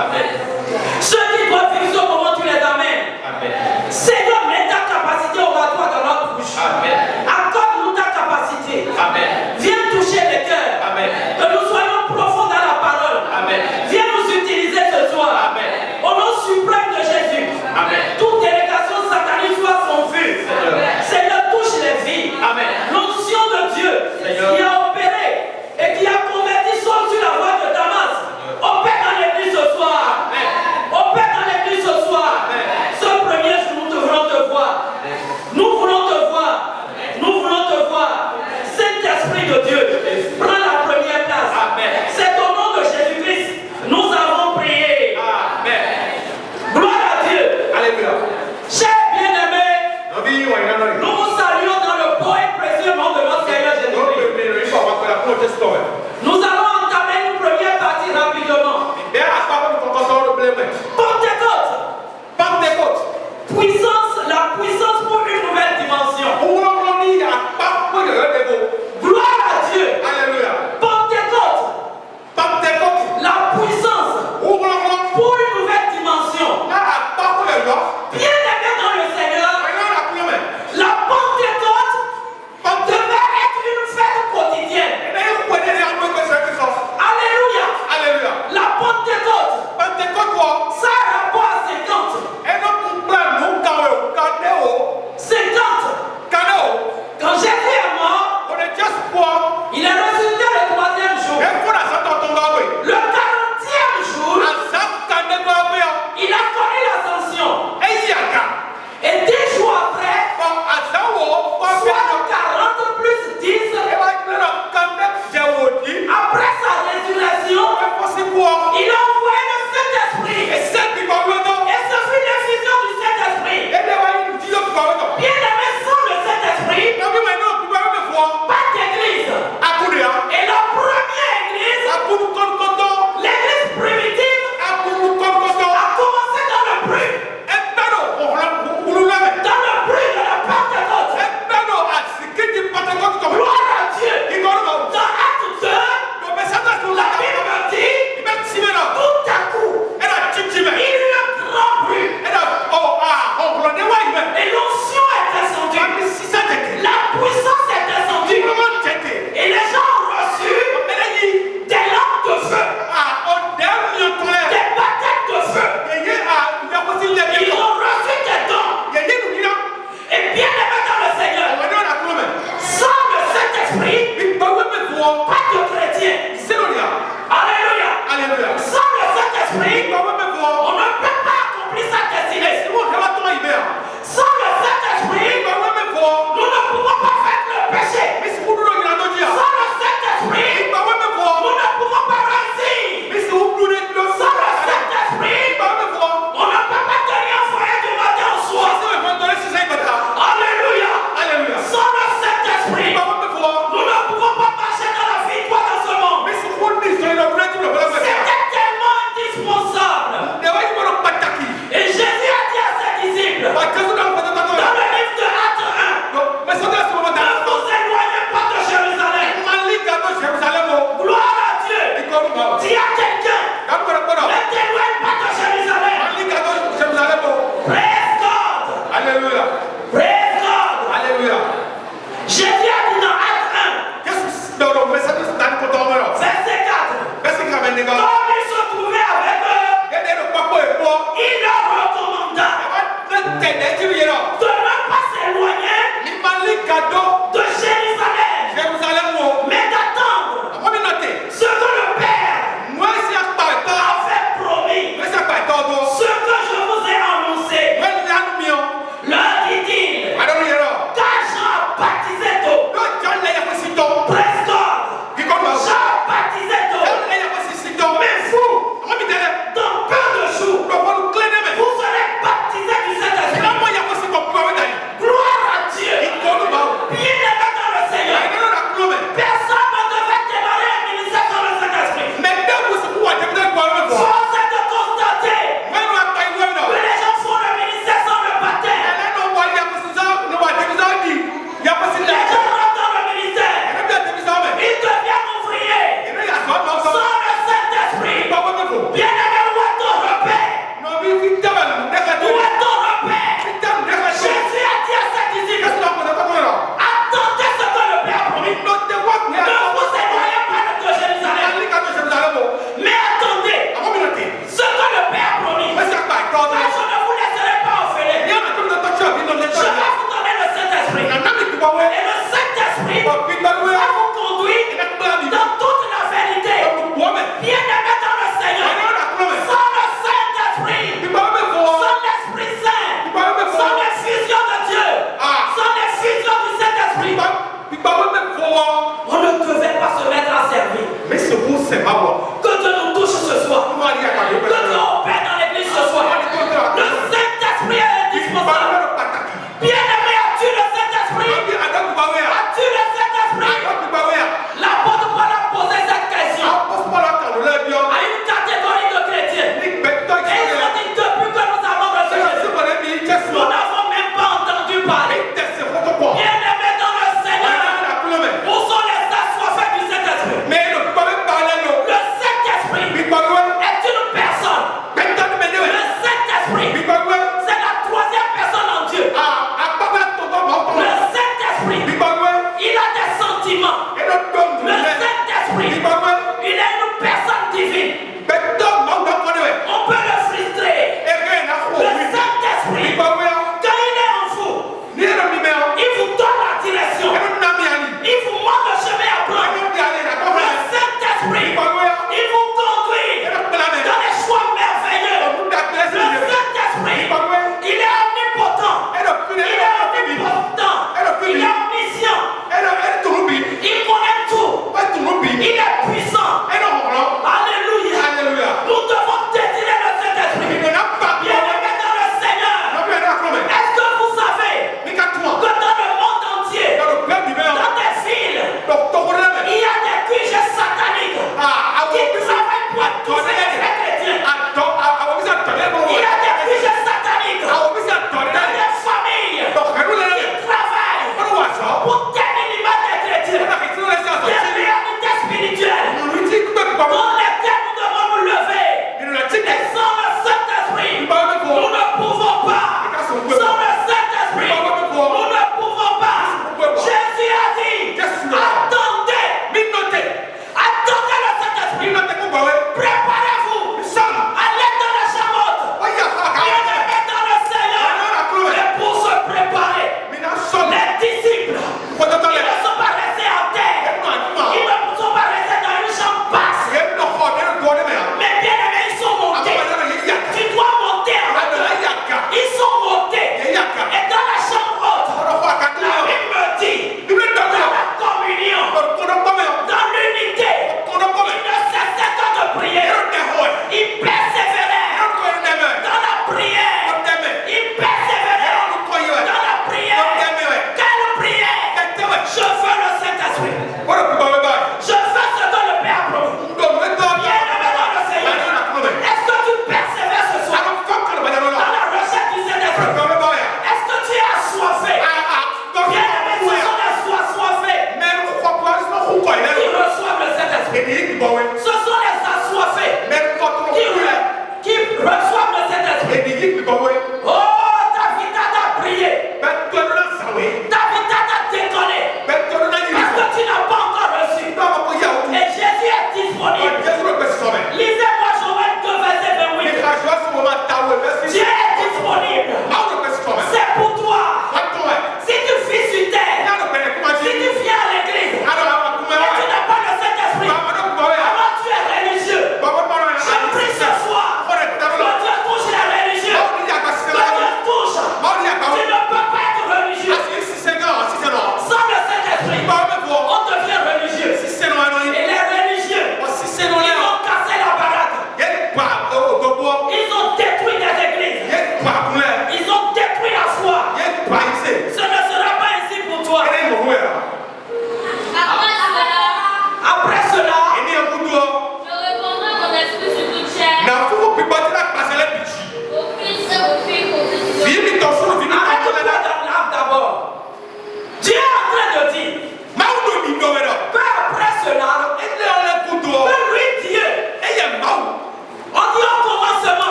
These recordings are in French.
Amen. Ceux qui doivent vivre ce moment, tu les amènes. Amen. Seigneur, mets ta capacité oratoire dans notre bouche. Amen. Accorde-nous ta capacité. Amen. Viens toucher les cœurs. Amen. Que nous soyons profonds dans la parole. Amen. Viens nous utiliser ce soir. Amen. Au nom suprême de Jésus. Amen. Toute délégation satanique soit confuse. Seigneur, touche les vies. Amen. L'onction de Dieu Seigneur. qui a opéré et qui a converti Saul sur la voie de Damas. Opère dans l'église ce soir. Amen.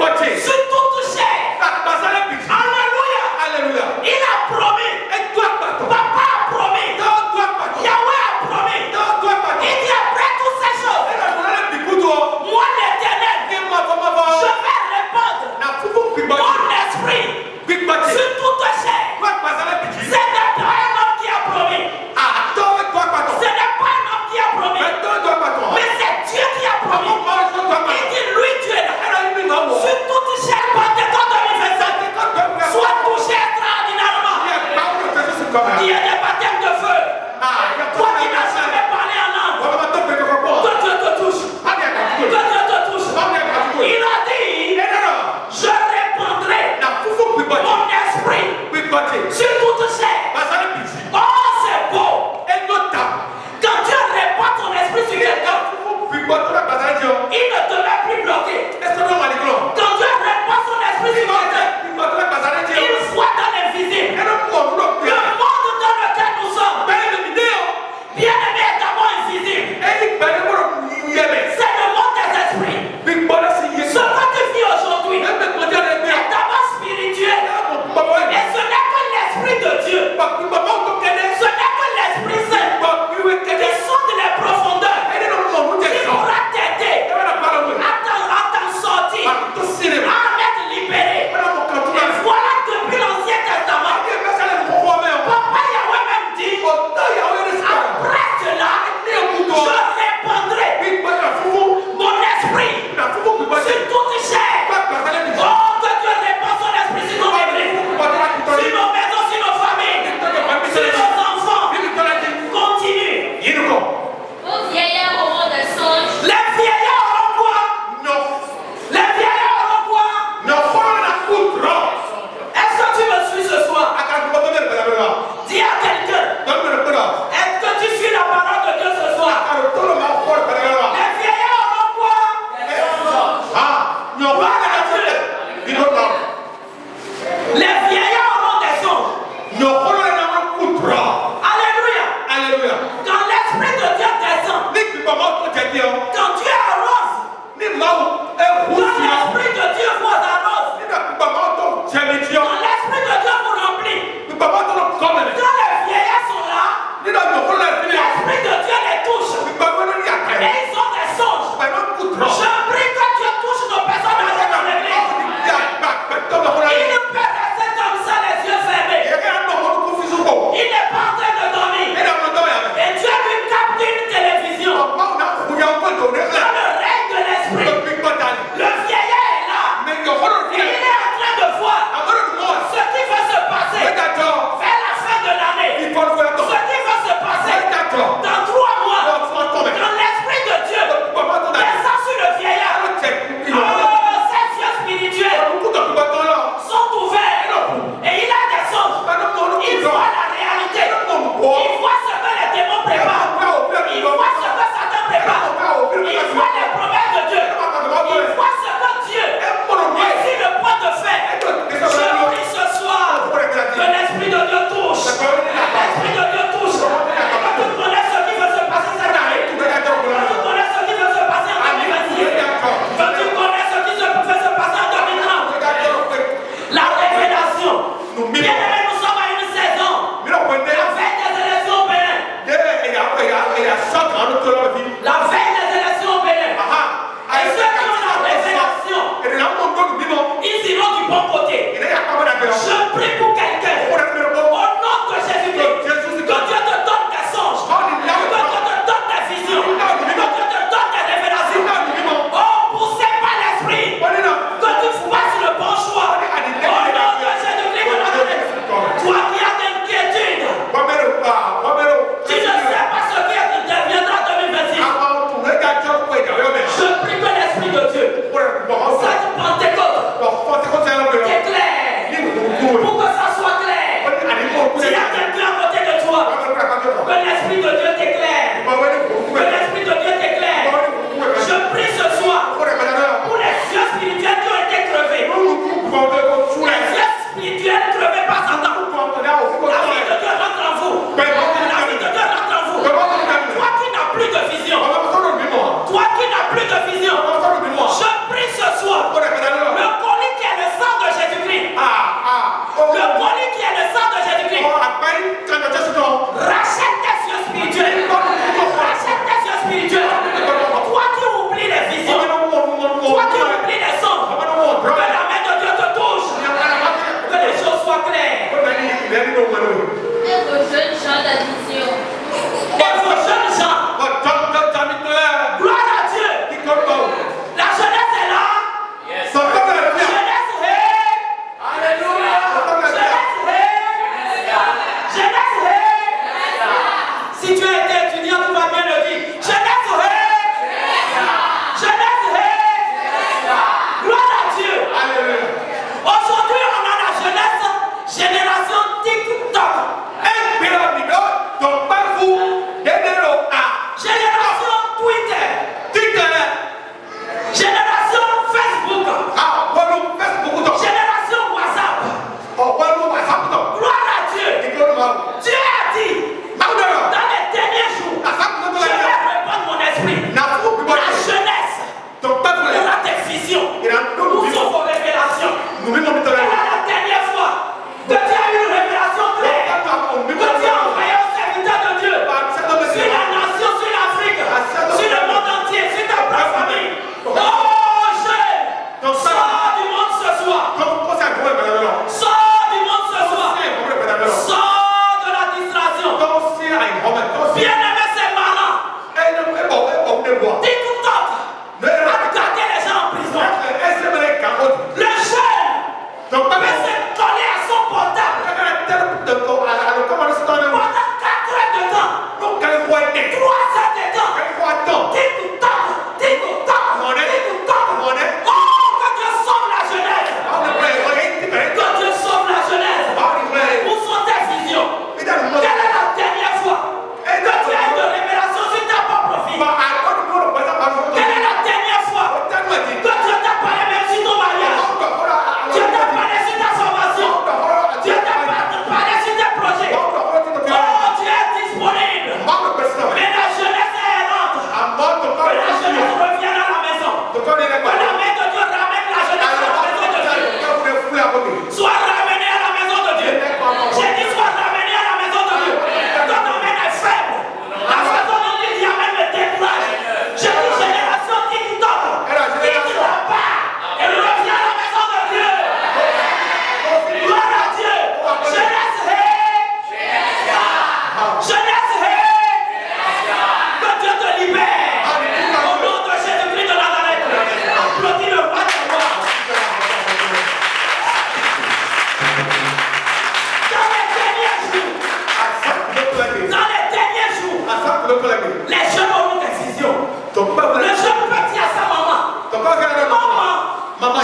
sur toute chair. Alléluia. Alléluia. Il a promis. Papa a promis. Yahweh a promis. Il dit après toutes ces choses, moi l'Éternel, je vais répandre mon esprit sur toute chair. Ce n'est pas un homme qui a promis. Ce n'est pas un homme qui a promis. Mais c'est Dieu qui a promis. Il dit lui Dieu est là. Sur toute chair.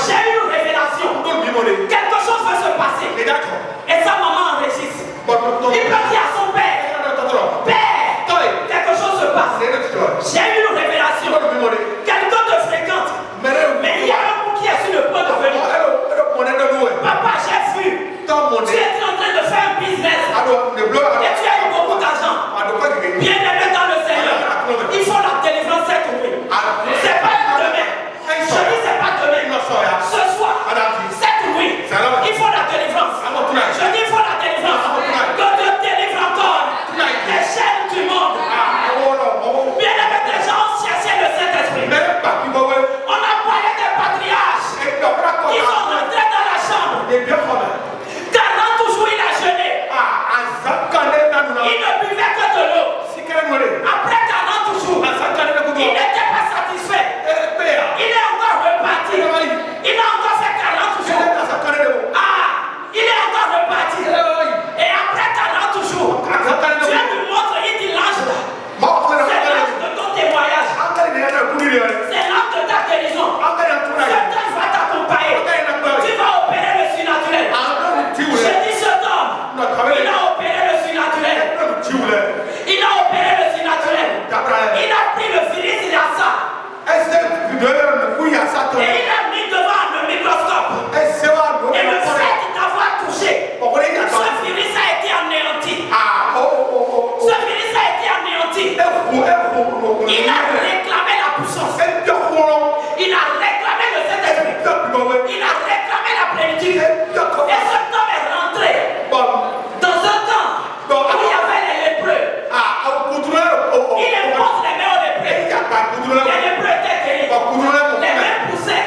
J'ai eu une révélation. Quelque chose va se passer. Et sa maman enregistre. Il peut dire à son père, Père, quelque chose se passe. J'ai eu une révélation. Quelqu'un te fréquente. Mais il y a un coup qui est sur le point de venir. Papa, j'ai vu. Tu étais en train de faire un business. Et tu as eu beaucoup d'argent. Bien aimé dans le Seigneur. Il faut la délivrance cette nuit. C'est pas demain. Je dis c'est pas demain. Ce soir. Cette nuit. Il faut la délivrance. Je dis il faut la délivrance. Que Dieu délivre encore les chaînes du monde. Bien aimé, des gens ont cherché le Saint-Esprit. On a parlé des patriarches. Ils sont rentrés dans la chambre. 40 jours il a jeûné. Il ne buvait que de l'eau. Après 40 jours, il n'était pas satisfait. Il est encore reparti. Il a encore fait 40 jours. Il est encore reparti. Et après 40 jours, Dieu lui montre, il dit l'ange là. C'est l'ange de ton témoignage. C'est l'ange de ta guérison. Cet ange va t'accompagner. Tu vas opérer le surnaturel. Je dis cet homme, il a opéré le surnaturel. Il a opéré le surnaturel. Il a pris le virus, il a ça. Et il a mis devant le microscope. Et le fait d'avoir touché, ce virus a été anéanti. Ce virus a été anéanti. Il a réclamé la puissance. Il a réclamé le Saint-Esprit. Il a réclamé la plénitude. Et cet homme est rentré dans un temps où il y avait les lépreux. Il impose les mains aux lépreux. Les lépreux étaient guéris. Les mains poussaient.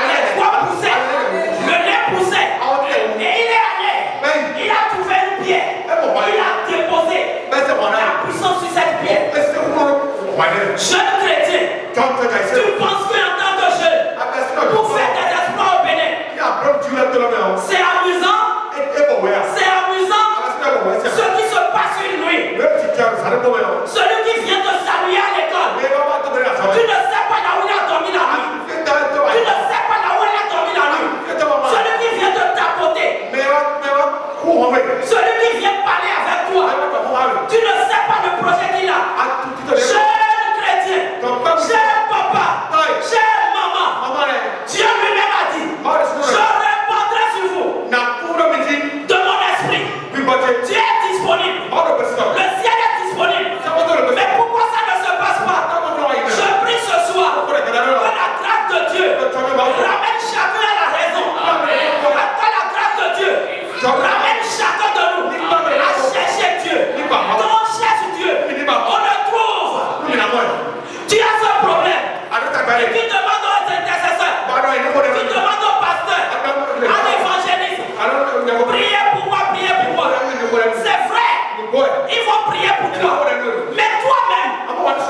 Les doigts poussaient. Le nez poussait. Et il est allé. Il a trouvé une pierre. Il a déposé la puissance sur cette pierre. Jeune chrétien, tu penses qu'en tant que jeune, pour faire des exploits au Bénin, c'est amusant. C'est amusant. Ce qui se passe une nuit. Celui qui vient te saluer à l'école, tu ne sais pas là où il a dormi la nuit. Tu ne sais pas là où il a dormi la nuit. Celui qui vient te tapoter, celui qui vient parler avec toi, tu ne sais pas le projet qu'il a. Jeune chrétien, jeune papa, jeune maman, Dieu lui-même a dit, je répandrai sur vous de mon esprit. Dieu est disponible. Le ciel est disponible. Mais pourquoi ça ne se passe pas? Je prie ce soir que la grâce de Dieu ramène chacun à la raison. Que la grâce de Dieu ramène chacun de nous à chercher Dieu. Quand on cherche Dieu, on le trouve. Tu as ce problème. Et qui demande aux intercesseurs, qui demande aux pasteurs, à l'évangéliste, priez pour moi, priez pour moi. C'est vrai, ils vont prier pour toi. Mais toi-même,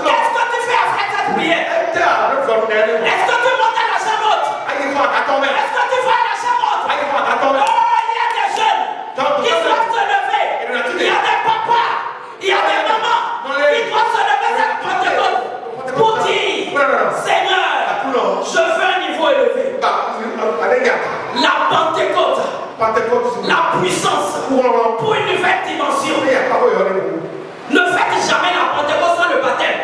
qu'est-ce que tu fais après cette prière? Est-ce que tu montes à la chambre haute? Est-ce que tu vas à la chambre haute? Oh, il y a des jeunes qui doivent se lever. Il y a des papas, il y a des mamans qui doivent se lever cette Pentecôte pour dire, Seigneur, je veux un niveau élevé. La Pentecôte, la puissance pour une nouvelle dimension. Ne faites jamais la Pentecôte sans le baptême.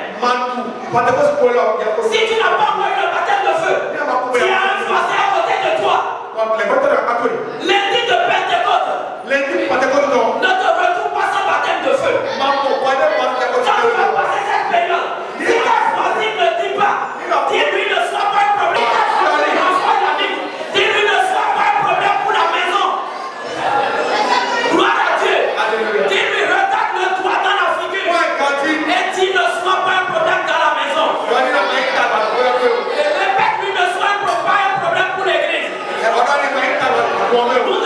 Si tu n'as pas encore eu le baptême de feu, tu as un voisin à côté de toi. Lundi de Pentecôte, ne te retrouve pas sans baptême de feu. Quand tu vas passer cette période, si ta voisine ne dit pas, dis-lui ne soit pas un problème. Dis-lui ne soit pas un problème pour la maison. Gloire à Dieu. Dis-lui regarde-le toi dans la figure. Et dis ne soit pas un problème dans la maison. Et répète-lui ne soit pas un problème pour l'église. Nous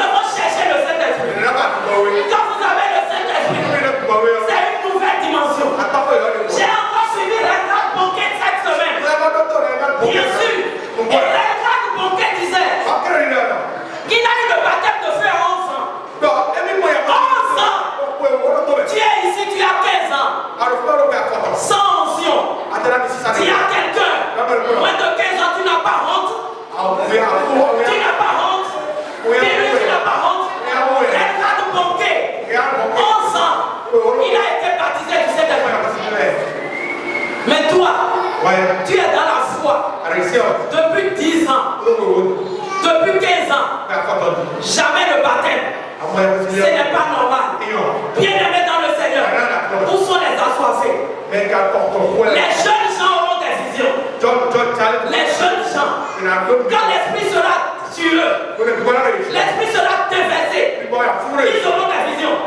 Tu es dans la foi depuis 10 ans, depuis 15 ans. Jamais le baptême. Ce n'est pas normal. Bien-aimé dans le Seigneur, où sont les assoiffés? Les jeunes gens auront des visions. Les jeunes gens, quand l'esprit sera sur eux, l'esprit sera déversé. Ils auront des visions.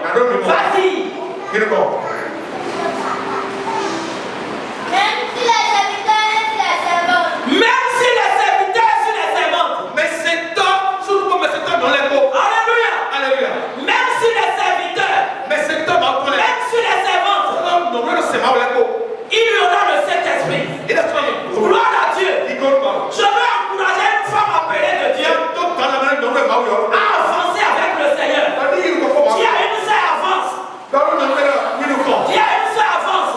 Vas-y. Même si les serviteurs et les servantes. Mais c'est toi, surtout mais c'est toi dans les mots. Alléluia. Alléluia. Même si les serviteurs. Mais c'est toi dans les mots. Même si les servantes. Il y aura le Saint-Esprit. Gloire à Dieu. Je veux encourager une femme appelée de Dieu à avancer avec le Seigneur. Qui a une seule avance. Qui a une seule avance.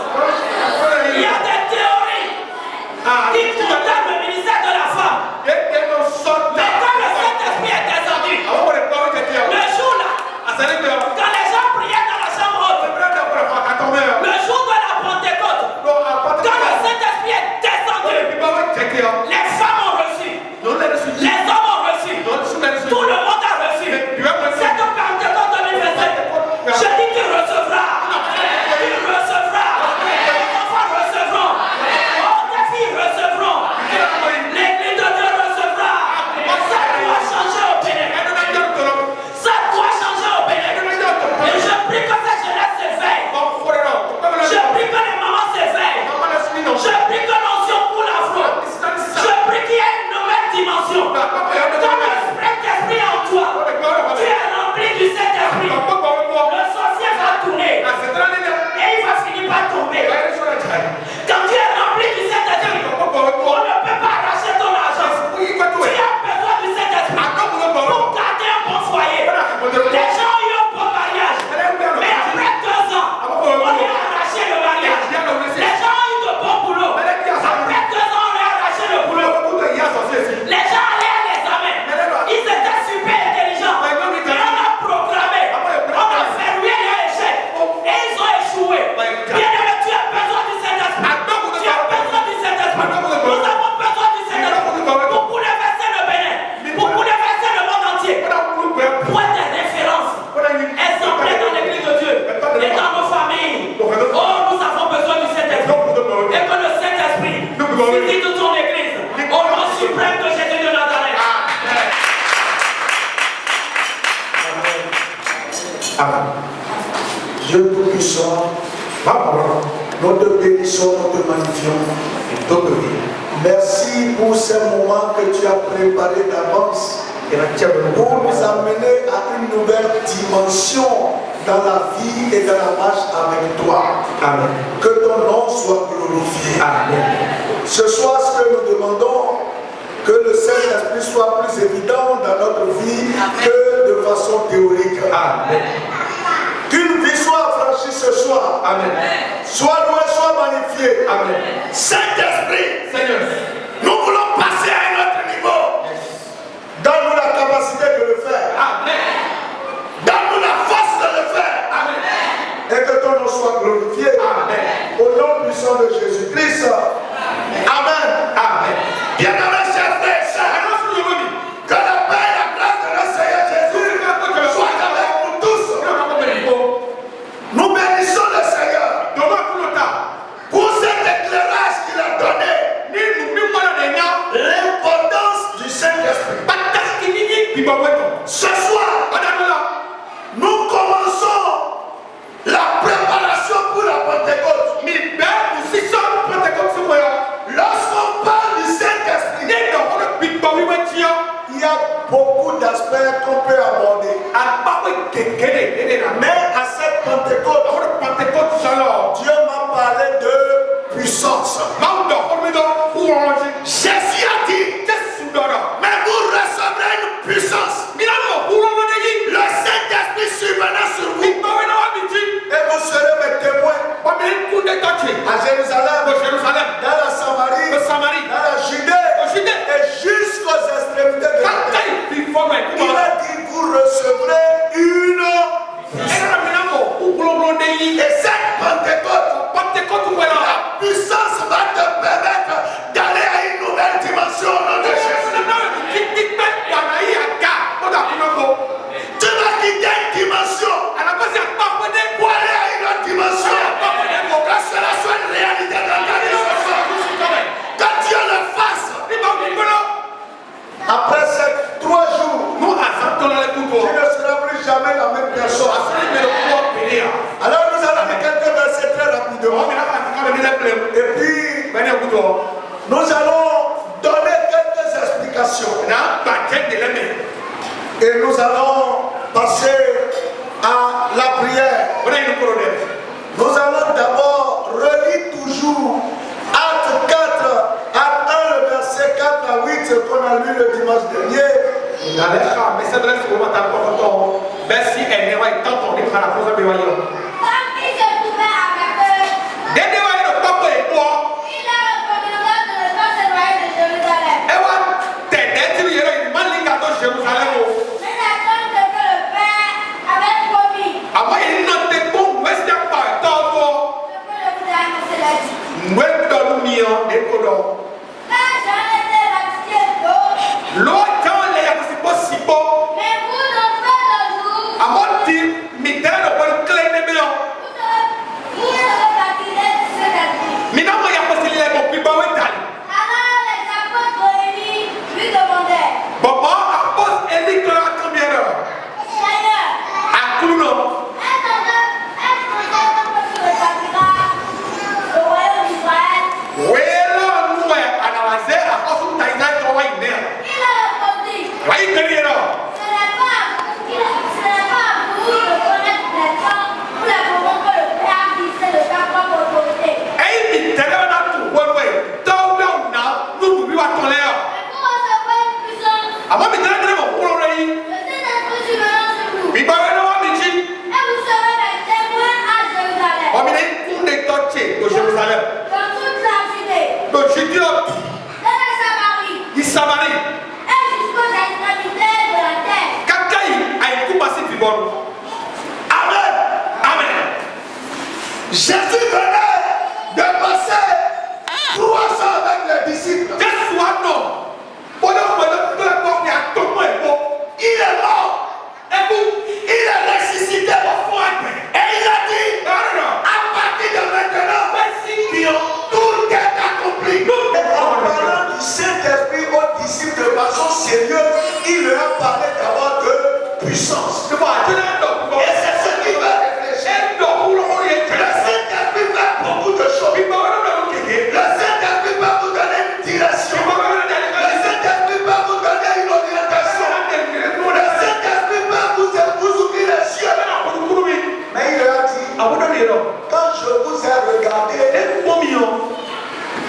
Il y a des théories qui condamnent le ministère de la femme. Mais quand le Saint-Esprit est descendu, le jour là, quand les gens priaient dans la chambre haute, le jour de la Pentecôte, quand le Saint-Esprit est descendu, les femmes ont reçu, les hommes ont reçu, tout le monde a reçu. Cette Pentecôte 2027, je dis qu'il recevra. Il recevra. Les enfants recevront. Oh, tes filles recevront. L'église de Dieu recevra. Ça doit changer au Bénin. Ça doit changer au Bénin. Et je prie que cette jeunesse s'éveille. Je prie que les mamans s'éveillent. Je prie que l'onction coule à flot. Je prie qu'il y ait une nouvelle dimension. Quand le Saint-Esprit est en toi, tu es rempli du Saint-Esprit. Le sorcier va tourner. Et il va finir par tomber. Quand tu es rempli du Saint-Esprit, on ne peut pas arracher ton argent. Tu as besoin du Saint-Esprit pour garder un bon foyer. Les gens ont eu un bon mariage. Mais après 2 ans, on leur a arraché le mariage. Les gens ont eu de bons boulots. Après 2 ans, on leur a arraché le boulot. Les gens allaient à l'examen. Ils étaient super intelligents. Et on a programmé. On a verrouillé leur échec. Et ils ont échoué. Bien-aimé, tu as besoin du Saint-Esprit. Tu as besoin du Saint-Esprit. Nous avons besoin du Saint-Esprit pour bouleverser le Bénin, pour bouleverser le monde entier, pour être des références exemplaires dans l'église de Dieu et dans nos familles. Oh, nous avons besoin du Saint-Esprit. Et que le Saint-Esprit visite ton église au nom suprême de Jésus de Nazareth. Amen. Dieu tout-puissant, nous te bénissons, nous te magnifions. Merci pour ces moments que tu as préparés d'avance pour nous amener à une nouvelle dimension dans la vie et dans la marche avec toi. Amen. Que ton nom soit glorifié. Amen. Ce soir, ce que nous demandons, que le Saint-Esprit soit plus évident dans notre vie que de façon théorique. Amen. Qu'une vie soit affranchie ce soir. Amen. Soit loué, soit magnifié. Amen. Saint-Esprit, Seigneur, nous voulons passer à un autre niveau. Donne-nous la capacité de le faire. Amen. Donne-nous la force de le faire. Amen. Et que ton nom soit glorifié. Amen. Au nom puissant de Jésus-Christ. Amen. Amen. Bien-aimés, chers frères et sœurs, que la paix et la grâce de notre Seigneur Jésus soient avec nous tous. Nous bénissons le Seigneur pour cet éclairage qu'il a donné. L'importance du Saint-Esprit. Ce soir, nous commençons la préparation pour la Pentecôte. Lorsqu'on parle du Saint-Esprit, il y a beaucoup d'aspects qu'on peut aborder. Mais à cette Pentecôte, Dieu m'a parlé de puissance. Jésus a dit, mais vous recevrez une puissance. Le Saint-Esprit survenant sur vous. Et vous serez mes témoins à Jérusalem, dans la Samarie, dans la Judée et jusqu'aux extrémités de la terre. Il a dit, vous recevrez une puissance. Et cette Pentecôte, la puissance va te permettre ne seras plus jamais la même personne. Alors nous allons lire quelques versets très rapidement. Et puis, nous allons donner quelques explications. Et nous allons passer à la prière. Nous allons d'abord relire toujours Acte 4, Acte 1, le verset 4 à 8, ce qu'on a lu le dimanche dernier. Jésus venait de passer 3 ans avec les disciples. Il est mort. Il est ressuscité. Et il a dit, à partir de maintenant, tout est accompli. En parlant du Saint-Esprit aux disciples de façon sérieuse, il leur a parlé d'abord de puissance. Et c'est ce qui va réfléchir. Le Saint-Esprit va beaucoup de choses. Le Saint-Esprit va vous donner une direction. Le Saint-Esprit va vous donner une orientation. Le Saint-Esprit va vous ouvrir les yeux. Mais il leur a dit, quand je vous ai regardé,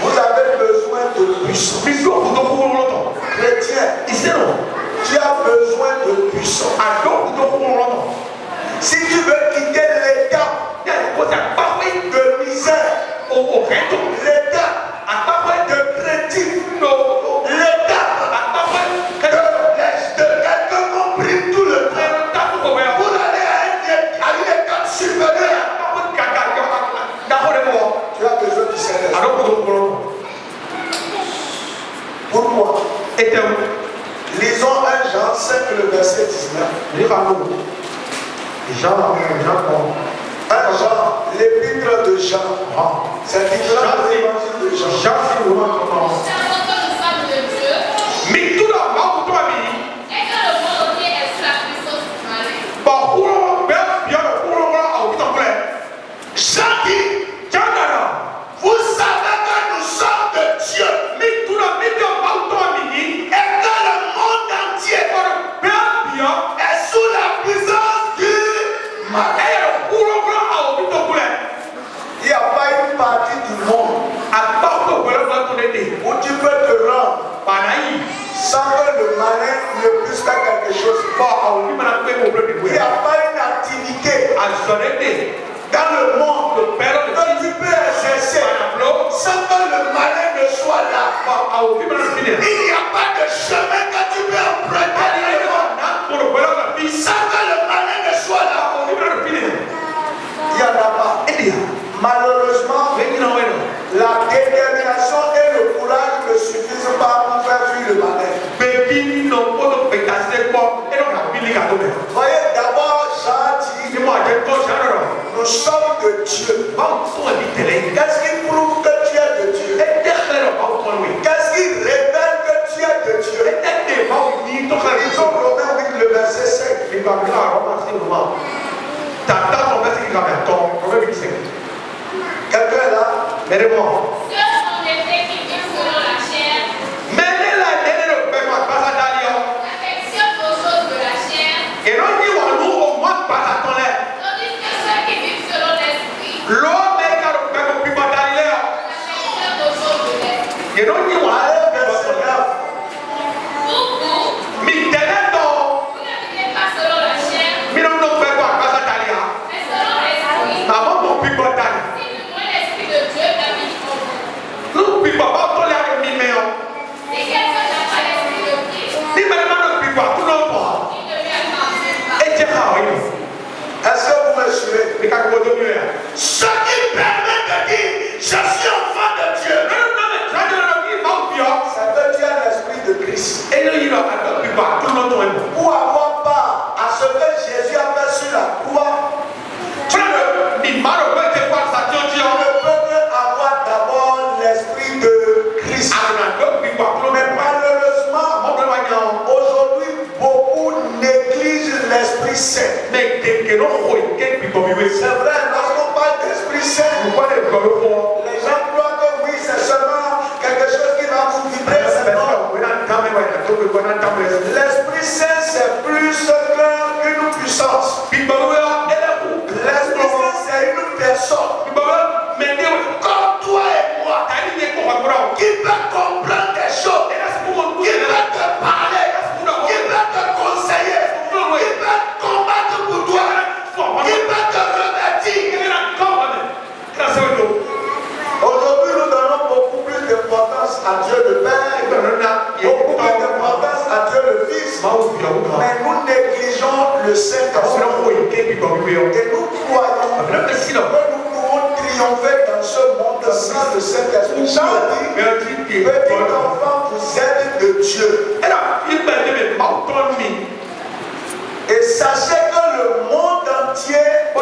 vous avez besoin de puissance. Chrétien, tu as besoin de puissance. Si tu veux quitter l'état de misère, l'état de critique, l'état de quelqu'un comprime tout le temps, pour aller à une étape supérieure, tu as besoin du Seigneur. Pourquoi? Lisons 1 Jean 5, le verset 19. Jean, l'épître de Jean. C'est l'épître de l'évangile de Jean. Jean dit, vous savez que nous sommes de Dieu. Et que le monde entier est sous la puissance du mal. Il n'y a pas une partie du monde où tu peux te rendre sans que le malin ne puisse faire quelque chose. Il n'y a pas une activité dans le monde que tu peux exercer sans que le malin ne soit là. Il n'y a pas de chemin que tu peux emprunter dans le monde sans que le malin ne soit là. Il n'y en a pas. Malheureusement, la détermination et le courage ne suffisent pas pour faire fuir le malin. Voyez, d'abord, Jean dit, nous sommes de Dieu. Qu'est-ce qui prouve que tu es de Dieu? Qu'est-ce qui révèle que tu es de Dieu? Ils ont Romains 8, le verset 5. seulement. T'attends ton verset qui ramène ton proverbe 25. Quelqu'un est là? Mettez-moi. Ceux en effet qui vivent selon la chair Menez la dernière paiement, pas à Dalion. affectionnent aux choses de la chair, Et non, dit, on nous, au moins, pas à ton l'air. tandis que ceux qui vivent selon l'esprit L'homme est car le paiement, puis pas Dalion. affectionnent aux choses de l'esprit. Et non, dit, on a Allez, verset 9. Pour vous, mais dernier temps, vous ne vivez pas selon la chair, mais non, non, paiement, pas à Dalion. mais selon l'esprit. Avant, mon puis pas Dalion. Si du moins l'esprit de Dieu habite en vous. Nous, puis pas, pas, on l'a mis, mais on. Si quelqu'un n'a pas l'esprit de Christ, Dis, mais non, non, puis pas, tout le monde. il ne lui appartient pas. Et tiens, ah oui. Est-ce que vous me suivez? Mais quand vous devez là. Ce qui permet de dire je suis enfant de Dieu, Non, non, mais tu as dit, non, il va au pire. c'est que tu as l'esprit de Christ. Et là, il a un puis pas, tout le monde est bon. Pour avoir part à ce que Jésus a fait sur la croix, Tu ne dis pas, le peuple, quoi, ça tient, tu tu ne peux que avoir d'abord l'esprit de Christ. Mais malheureusement, aujourd'hui, beaucoup négligent l'Esprit Saint. Mais que non, C'est vrai, lorsqu'on parle d'Esprit Saint, les gens croient que oui, c'est seulement quelque chose qui va vous vibrer. C'est non. L'Esprit Saint, c'est plus qu'une puissance. L'Esprit Saint, c'est une personne comme toi et moi qui peut comprendre des choses, qui peut te parler, qui peut te conseiller, qui peut combattre pour toi, qui peut te remercier. Aujourd'hui, nous donnons beaucoup plus d'importance à Dieu le Père, beaucoup plus d'importance à Dieu le Fils, mais nous négligeons le Saint-Esprit. Et nous croyons que nous pouvons triompher dans ce monde sans le Saint-Esprit. Jean dit, petit enfant, vous êtes de Dieu. Et sachez que le monde entier est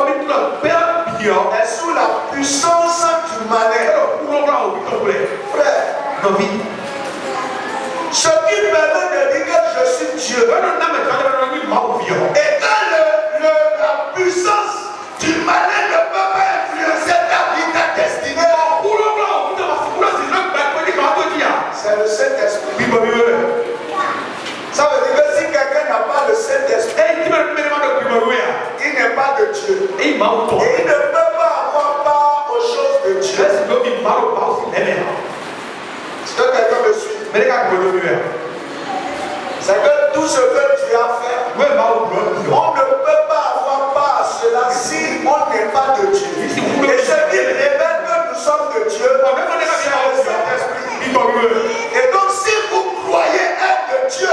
sous la puissance du malin. Frère, ce qui permet de dire que je suis Dieu et que la puissance du malin ne peut pas influencer ta vie, ta destinée, c'est le Saint-Esprit. Ça veut dire que si quelqu'un n'a pas le Saint-Esprit, il n'est pas de Dieu. Et il ne peut pas avoir part aux choses de Dieu. Est-ce que quelqu'un me suit? C'est que tout ce que tu as fait, on ne peut pas avoir part à cela si on n'est pas de Dieu. Et ce qui révèle que nous sommes de Dieu, c'est le Saint-Esprit. Et donc si vous croyez être de Dieu, et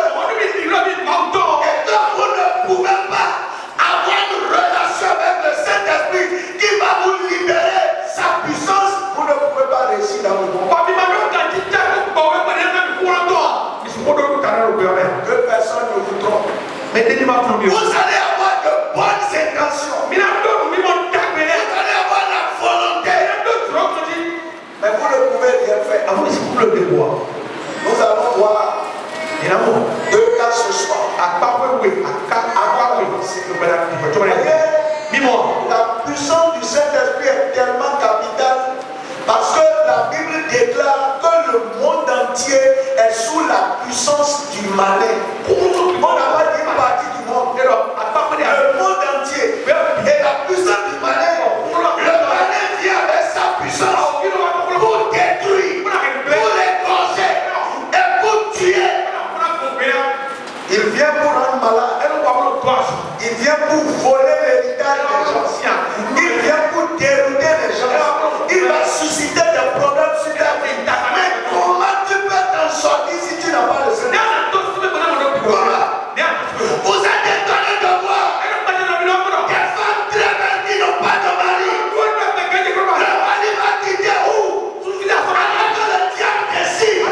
que vous ne pouvez pas avoir une relation avec le Saint-Esprit qui va vous libérer sa puissance, vous ne pouvez pas réussir dans le monde. Que personne ne vous trompe. Vous allez avoir de bonnes intentions. Vous allez avoir la volonté. Mais vous ne pouvez rien faire. Nous allons voir 2 cas ce soir. La puissance du Saint-Esprit est tellement capitale parce que la Bible déclare que le monde entier est sous la puissance du malin. On n'a pas dit une partie du monde. Le monde entier. Et la puissance du malin, le malin vient avec sa puissance pour détruire, pour égorger et pour tuer. Il vient pour rendre malade. Il vient pour voler l'héritage des gens. Il vient pour dérouter les gens. Il va susciter des problèmes sur ta vie. Mais comment tu peux t'en sortir si tu n'as pas le Seigneur? Vous êtes étonnés de voir des femmes très belles qui n'ont pas de mari. Le mari va quitter où? Alors que le diable décide.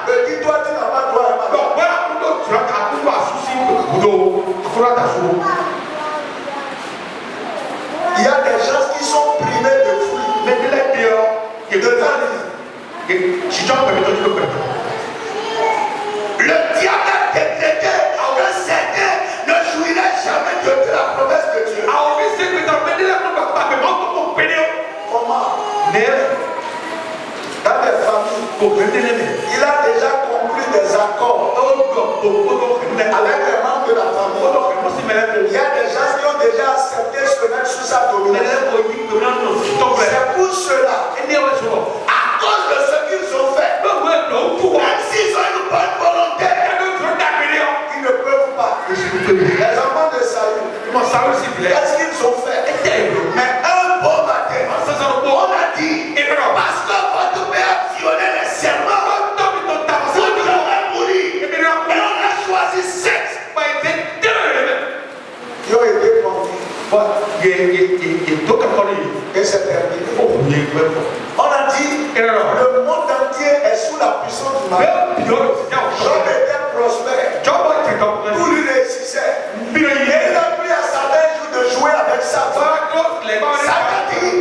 Mais dis-toi, tu n'as pas droit à un mari. Il y a des gens qui sont privés de fruits, de ta vie. Le diable a décrété que certains ne jouiraient jamais de la Qu'est-ce qu'ils ont fait? Mais un beau matin, on a dit, parce que votre père a violé les serments, vous devez mourir. Et on a choisi 7 qui ont été conduits. Et c'est terminé. On a dit, le monde entier est sous la puissance du mal. Job était prospère. Tout lui réussissait. Et il a pris à Satan un jour de jouer avec Satan. Satan dit,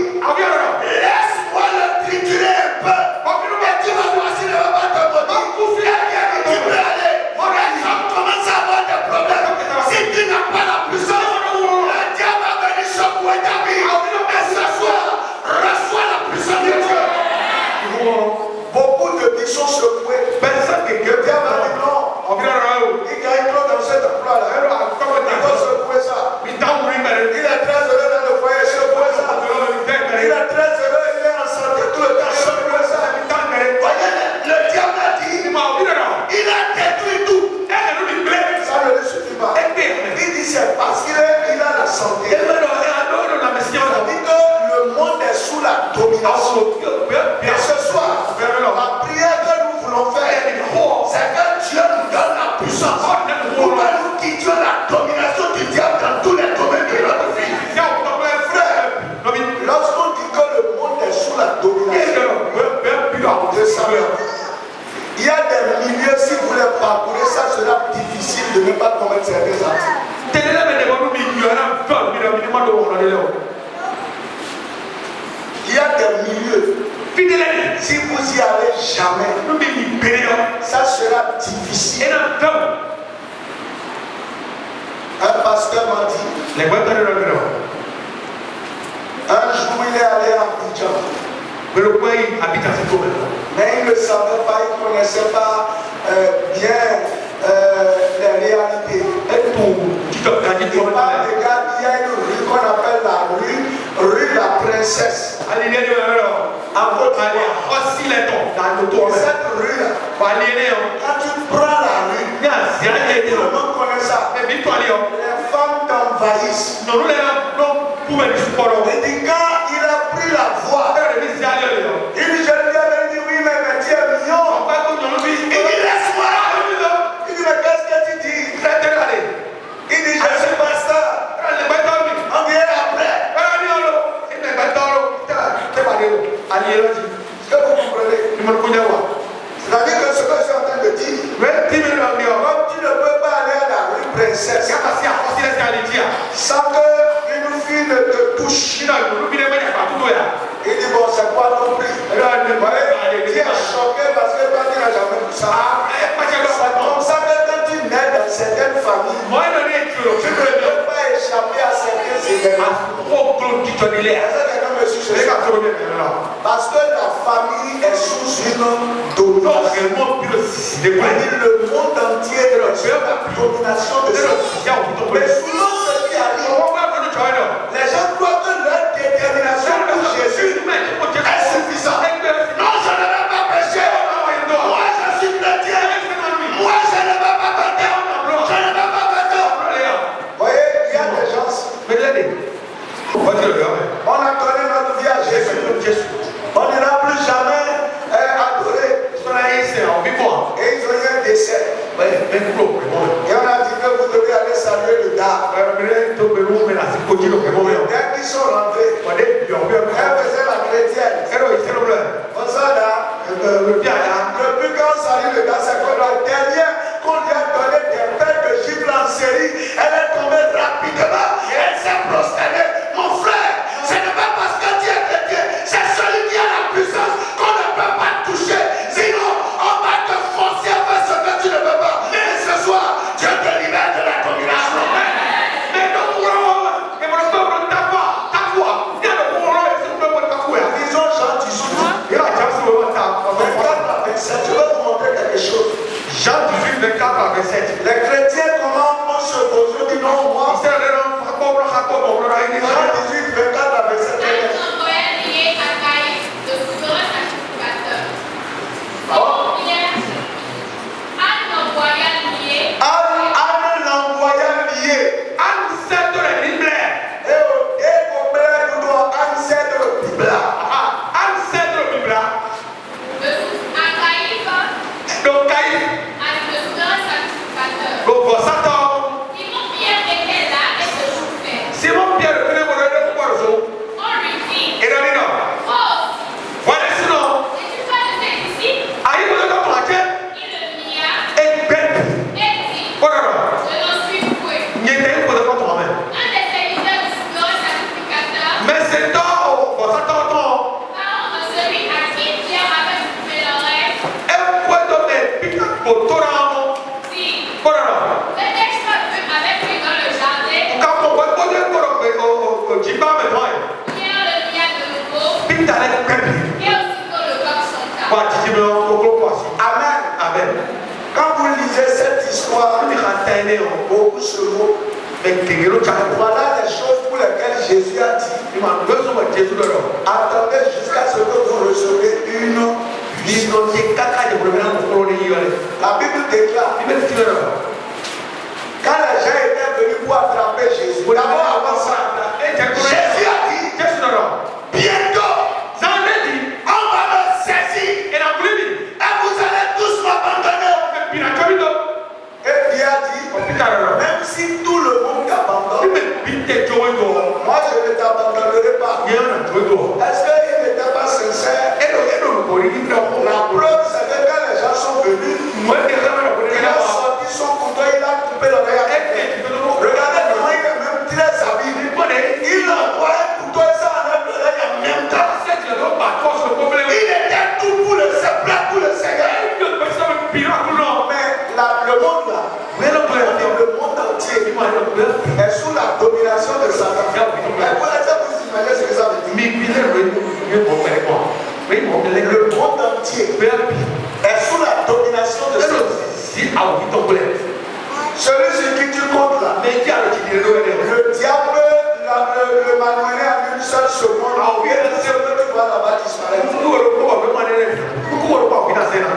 laisse-moi le triturer un peu. Et tu vas voir s'il ne va pas te maudire. Et tu peux aller. Et Job commence à avoir des problèmes. Si tu n'as pas la puissance, le diable va venir secouer ta vie. Et ce soir, reçois la puissance de Dieu. Beaucoup de vies sont secouées. Le diable a dit non. Il gagne trop dans cet emploi-là. Il faut secouer ça. Il est très heureux dans le foyer, secouer ça. Il est très heureux, il est en santé tout le temps, secouer ça. Voyez, le diable a dit, il a détruit tout. Ça ne lui suffit pas. Il dit c'est parce qu'il a la santé. Ça dit que le monde est sous la domination. Et ce soir, la prière que nous voulons faire, c'est que Dieu nous donne la puissance pour que nous quittions la domination du diable dans tous les domaines de notre vie. Frère, lorsqu'on dit que le monde est sous la domination de sa mère, il y a des milieux, si vous les parcourez, ça sera difficile de ne pas commettre certains actes. Il y a des milieux, si vous y allez jamais, ça sera difficile. Un pasteur m'a dit, un jour il est allé à Abidjan, mais il ne savait pas, il ne connaissait pas bien les réalités. Regarde, il y a une rue qu'on appelle la rue la Princesse. À votre cette rue-là, quand tu prends la rue, tout le monde connaît ça. Les femmes t'envahissent. Et dit, quand il a pris la voix, il dit, je lui avais dit, oui, mais tu es mignon. Il dit, laisse-moi. Il dit, mais qu'est-ce que tu dis? Il dit, je suis pasteur. On vient après. Est-ce que vous comprenez? C'est-à-dire que ce que je suis en train de dire, comme tu ne peux pas aller à la rue Princesse sans qu'une fille ne te touche, il dit, bon, c'est quoi ton prix? Tu es choqué parce que toi tu n'as jamais vu ça. C'est comme ça que quand tu nais dans certaines familles, tu ne peux pas échapper à certains événements. Parce que la famille est sous une domination. Le monde entier est sous la domination de ce. Mais souvent ce qui arrive, les gens croient que leur détermination pour Jésus est suffisante. Non, je ne vais pas pécher. Moi je suis chrétien. Moi je ne vais pas pécher. Je ne vais pas pécher. Vous voyez, il y a des gens. On a donné notre vie à Jésus. On n'ira plus jamais adorer. Et ils ont eu un décès. Et on a dit que vous devez aller saluer le gars. Beaucoup se moquent. Voilà les choses pour lesquelles Jésus a dit attendez jusqu'à ce que vous receviez une puissance. La Bible déclare quand les gens étaient venus pour attraper Jésus, d'abord avant ça, Jésus a dit bientôt on va me saisir et vous allez tous m'abandonner. Et Dieu a dit même si tout le monde t'abandonne, moi je ne t'abandonnerai pas. Est-ce qu'il n'était pas sincère? La preuve c'est que quand les gens sont venus, il a sorti son couteau, il a coupé l'oreille. Regardez comment il est même très habile. Il envoie un couteau et ça enlève l'oreille en même temps. Il était tout pour le Seigneur, pour le Seigneur. Mais le monde là, le monde entier est sous la domination de Satan. Vous imaginez ce que ça veut dire? Le monde entier est sous la domination de Satan. Celui sur qui tu comptes là, le diable, le malmené en une seule seconde, tu vas là-bas disparaître.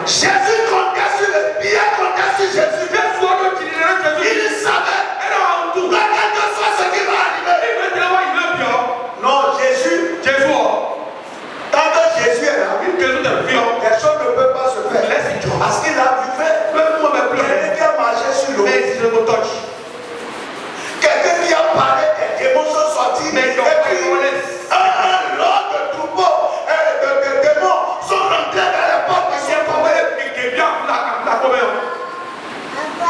Jésus comptait sur le bien, comptait sur Jésus. Il savait que quelque soit ce qui va arriver. Non, Jésus, tant que Jésus est là, les choses ne peuvent pas se faire. Parce qu'il a vu faire. Quelqu'un qui a marché sur l'eau. Quelqu'un qui a parlé, des démons sont sortis. Et puis, un lot de troupeaux de démons sont rentrés dans les portes qui sont tombés.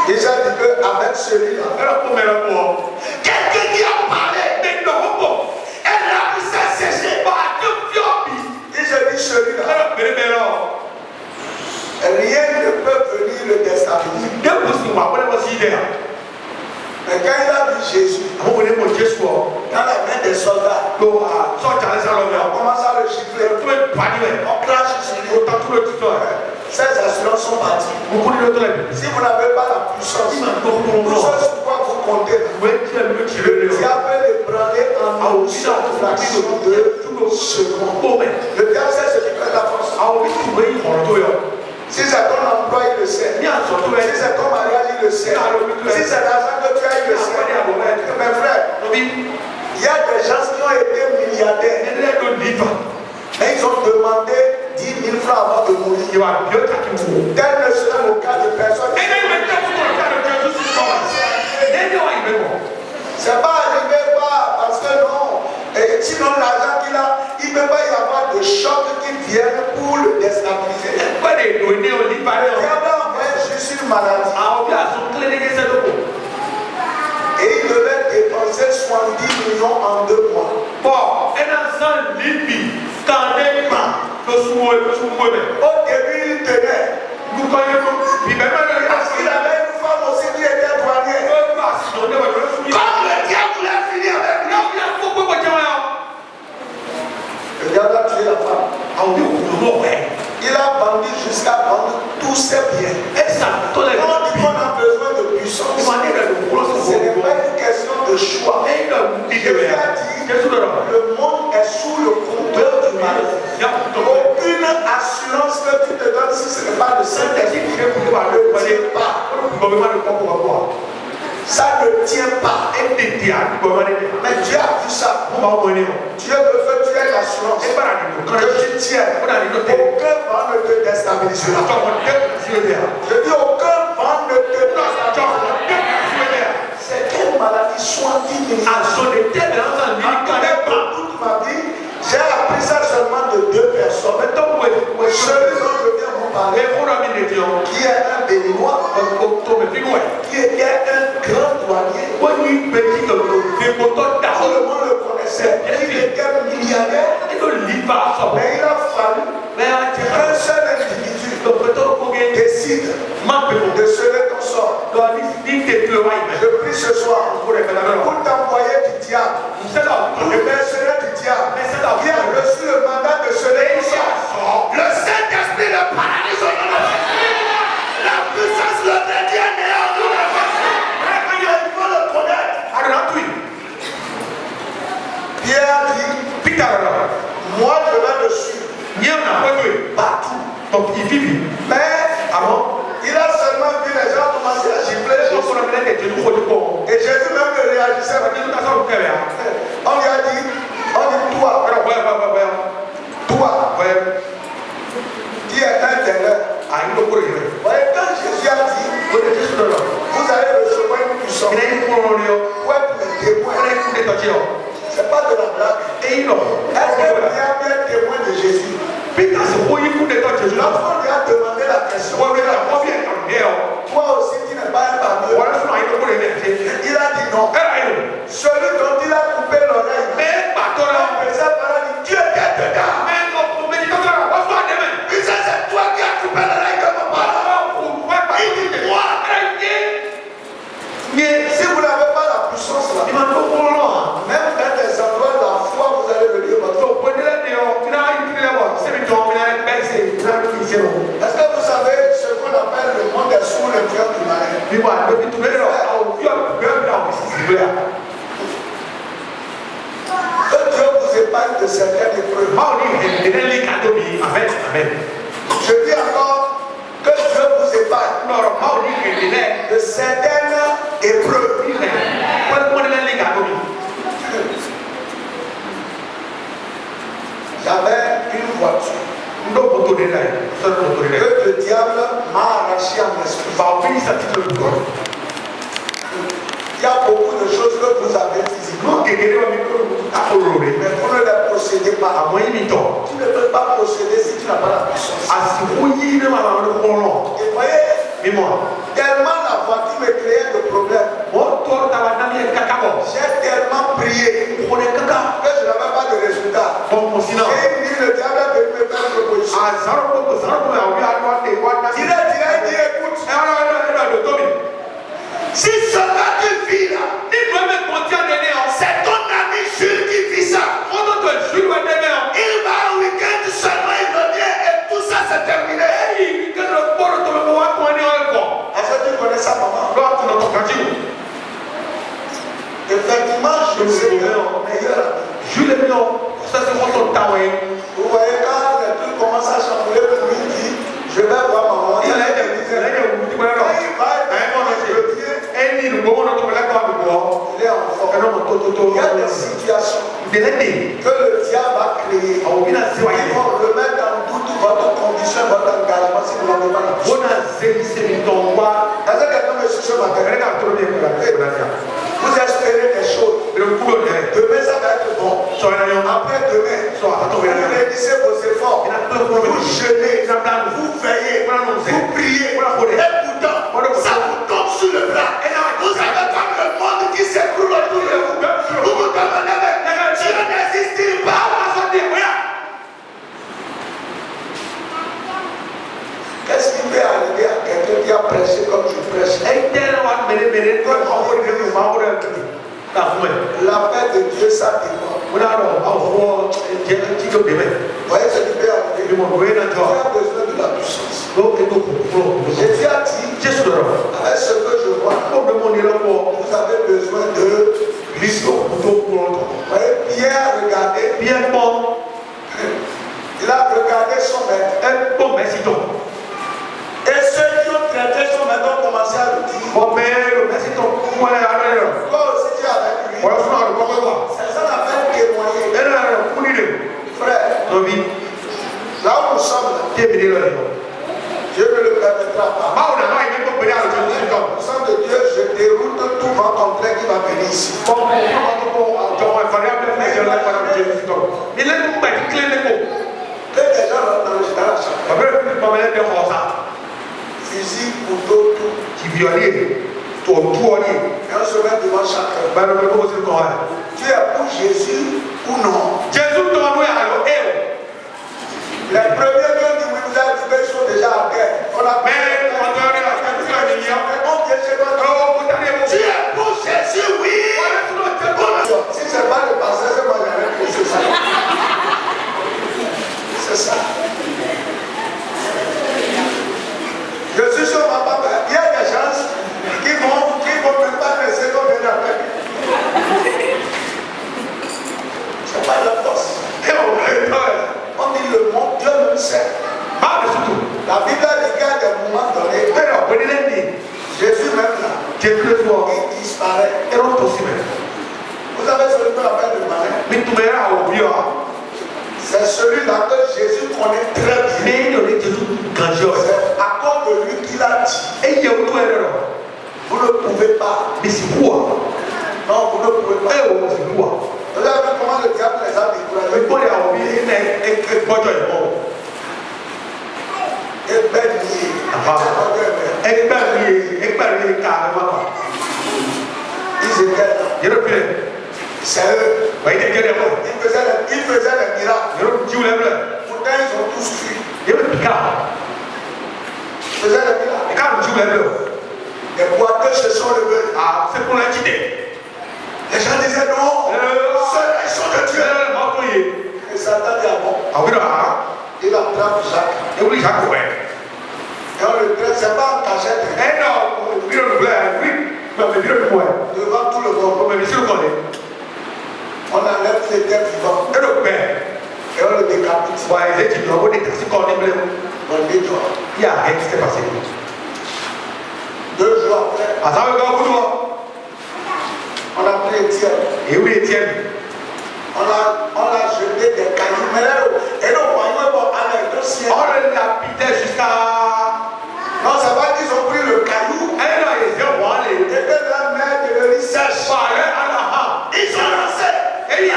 Il s'est dit qu'avec celui-là, quelqu'un qui a parlé, et l'arbre s'est séché. Il s'est dit celui-là, rien ne peut venir le déstabiliser. Mais quand il a vu Jésus, dans la main des soldats, on commence à le gifler, on crache sur lui. Ces assurances sont parties. Si vous n'avez pas la puissance, tout ce sur quoi vous comptez, le diable l'ébranler en une seule fraction de seconde. Le diable sait ce qui fait ta force. Si c'est ton emploi, il le sait. Si c'est ton mariage, il le sait. Si c'est l'argent que tu as, il le sait. Mes frères, il y a des gens qui ont été milliardaires. Et ils ont demandé 10 000 francs avant de mourir. Tel ne sera le cas de personne. C'est pas arrivé parce que non. Et sinon, l'argent qu'il a, il ne peut pas y avoir de choc qui viennent pour le déstabiliser. Le diable a envoyé juste une maladie. Et il devait dépenser 70 millions en 2 mois. Au début, il tenait. Parce qu'il avait une femme aussi qui était douanière. Comme le diable voulait finir avec lui. Le diable a tué la femme. Il a vendu jusqu'à vendre tous ses biens. Quand on dit qu'on a besoin de puissance, ce n'est pas une question de choix. Jésus a dit le monde est sous le contrôle du mal. Aucune assurance que tu te donnes si ce n'est pas le Saint-Esprit ne tient pas. Ça ne tient pas. Mais Dieu a vu ça. Dieu veut que tu aies l'assurance que tu tiens. Aucun vent ne te déstabilisera. Je dis aucun vent ne te déstabilisera. C'est quelle maladie? 70 millions. En toute ma vie, j'ai appris ça seulement de 2 personnes. Celui dont je viens vous parler, qui est un béninois, qui était un grand douanier. Tout le monde le connaissait. Il était milliardaire. Mais il a fallu qu'un seul individu décide de semer ton sort. Je prie ce soir pour t'envoyer du diable. Le mercenaire du diable qui a reçu le mandat de semer ton sort. Le Saint-Esprit le paralyse au nom de Jésus. La puissance le détient en nous. Donc il vit. Mais Avant, il a seulement vu les gens commencer à gifler les gens Jésus. qu'on appelait des Dieu du bon. Et Jésus même ne réagissait pas. On lui On lui a dit, toi, qui est un terreur. Voyez, quand Jésus a dit, vous allez recevoir une puissance. Pour être les témoins. C'est pas de la blague. Est-ce que vous avez bien témoin de Jésus? Lorsqu'on lui a demandé la question, toi aussi tu n'es pas un parmi eux. Il a dit non. Celui dont il a coupé l'oreille, le président a dit, Dieu est dedans. Il dit, c'est toi qui as coupé l'oreille de mon parent. Il dit, moi. Mais si vous n'avez pas la puissance là, même dans des endroits de la foi, vous allez le dire. Est-ce que vous savez ce qu'on appelle le monde est sous l'influence du malin? Que Dieu vous épargne de certaines épreuves. Je dis encore que Dieu vous épargne de certaines épreuves. J'avais une voiture que le diable m'a arraché à mes esprits. Il y a beaucoup de choses que vous avez physiquement, mais vous ne les possédez pas. Tu ne peux pas posséder si tu n'as pas la puissance. Et voyez, tellement la voiture me créait de problèmes. J'ai tellement prié que je n'avais pas de résultat. Et le diable a venu me faire une proposition. Il a dit, écoute, si seulement tu vis là, c'est ton ami Jules qui vit ça. Il va au week-end seulement, il revient et tout ça c'est terminé. Est-ce que tu connais ça, maman? Effectivement, je sais mon meilleur ami. Vous voyez, quand les trucs commencent à chambouler, lui dit, je vais voir maman. Il est en forme. Il y a des situations que le diable a créées. Ils vont remettre en doute votre condition, votre engagement si vous n'avez pas la puissance. Est-ce que quelqu'un me suit ce matin? Vous espérez des choses. Demain ça va être bon. Après demain, vous réunissez vos efforts. Vous jeûnez, vous veillez, vous priez. Et pourtant, ça vous tombe sur le bras. Vous avez comme le monde qui s'écroule autour de vous. Vous vous demandez, mais Dieu n'existe pas. Qu'est-ce qui peut arriver à quelqu'un qui a prêché comme je prêche? La paix de Dieu, ça dépend. Vous voyez ce qui peut arriver? Tu as besoin de la puissance. Jésus a dit, avec ce que je vois, vous avez besoin de vision. Vous voyez, Pierre, regardez. Il a regardé son maître. Et ceux qui ont traité son maître ont commencé à lui dire, toi aussi tu as avec lui. C'est ça la peine témoigner. Frère, là où nous sommes là, Dieu ne le permettra pas. Au sein de Dieu, je déroute tout vent contraire qui va venir ici. Que les gens rentrent dans le général. Fusil, couteau, tout. Et on se met devant chacun. Tu es pour Jésus ou non? Les premiers qui ont dit oui, vous avez dit qu'ils sont déjà en guerre. On a tu es pour Jésus, oui. Si ce n'est pas le passé, c'est moi qui ai fait ça. C'est ça. Je suis sur ma papa. Il y a des gens qui vont même pas laisser qu'on vienne après. C'est pas la force. On dit le monde, Dieu même sait. disparaît. Et non possible. Vous avez celui qu'on appelle le malin. Mais tu verras au vieux. C'est celui-là que Jésus connaît très bien. Mais il est Jésus grandiose. C'est à cause de lui qu'il a dit. Et il y a tout erreur. Vous ne pouvez pas. Mais c'est quoi? Non, vous ne pouvez pas. Eh oh, c'est quoi? Vous avez vu comment le diable les a découragés. Mais quand il y a oublié, il est bon. Et belle liée. Expérimenté carrément. Ils étaient là. Il est plein. C'est eux. Il était bien d'abord. Ils faisaient les miracles. Il est petit ou les bleus. Pourtant, ils ont tous fui. Il est picard. Ils faisaient les miracles. Et quand petit ou les bleus. Les boiteux se sont levés. Ah, c'est pour l'entité. Les gens disaient non. Ils sont de Dieu. Et Satan dit ah bon. Ah oui, là. Il attrape Jacques. Et oui, Jacques, ouais. Et on le traite, c'est pas en cachette. Eh non, il est le bleu, oui. Mais il est le bleu. Devant tout le monde. Mais monsieur le connaît. On enlève les têtes vivantes. Et le père. Et on le décapite. Ouais, il est dit, on va détacher quand on est bleu. On le détruit. Il y a rien qui s'est passé. 2 jours après, Ah, ça veut dire quoi? on a pris Étienne. Et où Étienne? On a jeté des cailloux. Mais là, et le royaume a le dossier. On l'a lapidé jusqu'à. Non, ça va qu'ils ont pris le caillou. Eh non, ils ont volé. Et que la mère de le sèche. Ils ont lancé. Et il dit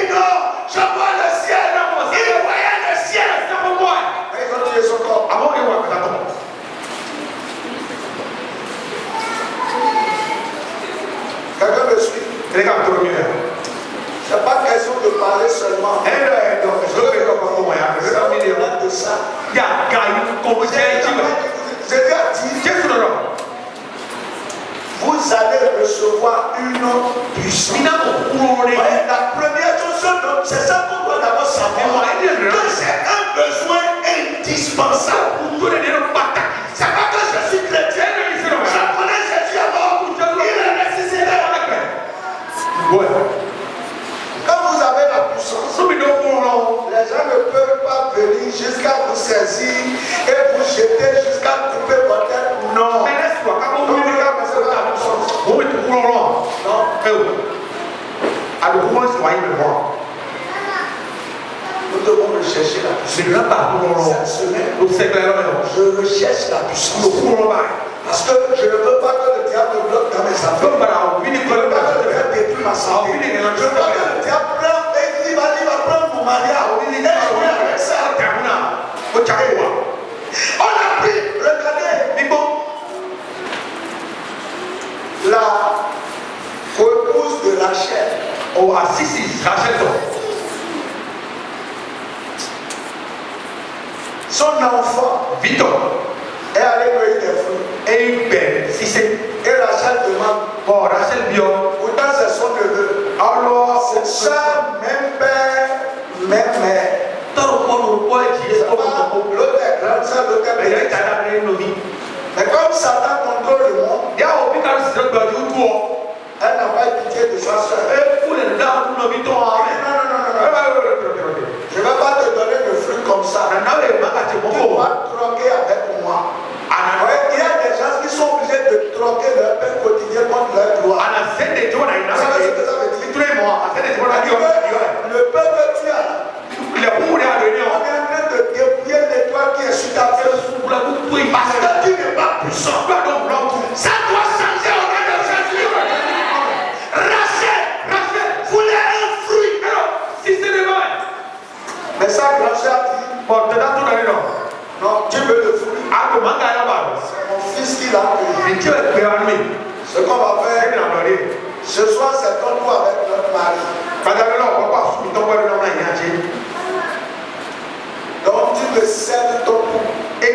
non, je vois le ciel. Il voyait le ciel. Et ils ont tué son corps. Quelqu'un me suit. C'est pas question de parler seulement. C'est au-delà de ça. Jésus a dit, vous allez recevoir une puissance. La première chose, c'est ça qu'on doit d'abord savoir. Que c'est un besoin indispensable. C'est pas que je suis chrétien. Je connais Jésus avant. Il est ressuscité. Quand vous avez la puissance, les gens ne peuvent pas venir jusqu'à vous saisir et vous jeter jusqu'à couper votre tête. Non. Nous devons rechercher la puissance. Cette semaine, je recherche la puissance. Parce que je ne veux pas que le diable me bloque dans mes affaires. Je ne veux pas que le diable détruise ma santé. Je ne veux pas que le diable prenne et il va prendre mon mariage. Et jouer avec ça. On a pris, regardez, la épouse de Rachel. Son enfant est allé cueillir des fruits. Et Rachel demande, pourtant c'est son neveu. C'est ça, même père, même mère. L'autre est grand, ça l'autre est petit. Mais comme Satan contrôle le monde, elle n'a pas eu pitié de sa soeur. Non. Je ne vais pas te donner le fruit comme ça. Tu vas troquer avec moi. Il y a des gens qui sont obligés de troquer leur pain quotidien contre leur gloire. Vous savez ce que ça veut dire? Le peuple que tu as, on est en train de dépouiller l'étoile qui est sur ta tête. Parce que tu n'es pas puissant. Ça doit changer au nom de Jésus. Rachel voulait un fruit. Mais ça, Rachel a dit, non, tu veux le fruit. C'est mon fils qui l'a pris. Ce qu'on va faire, ce soir, c'est ton tour avec notre mari. Donc tu me cèdes ton coup. Si tu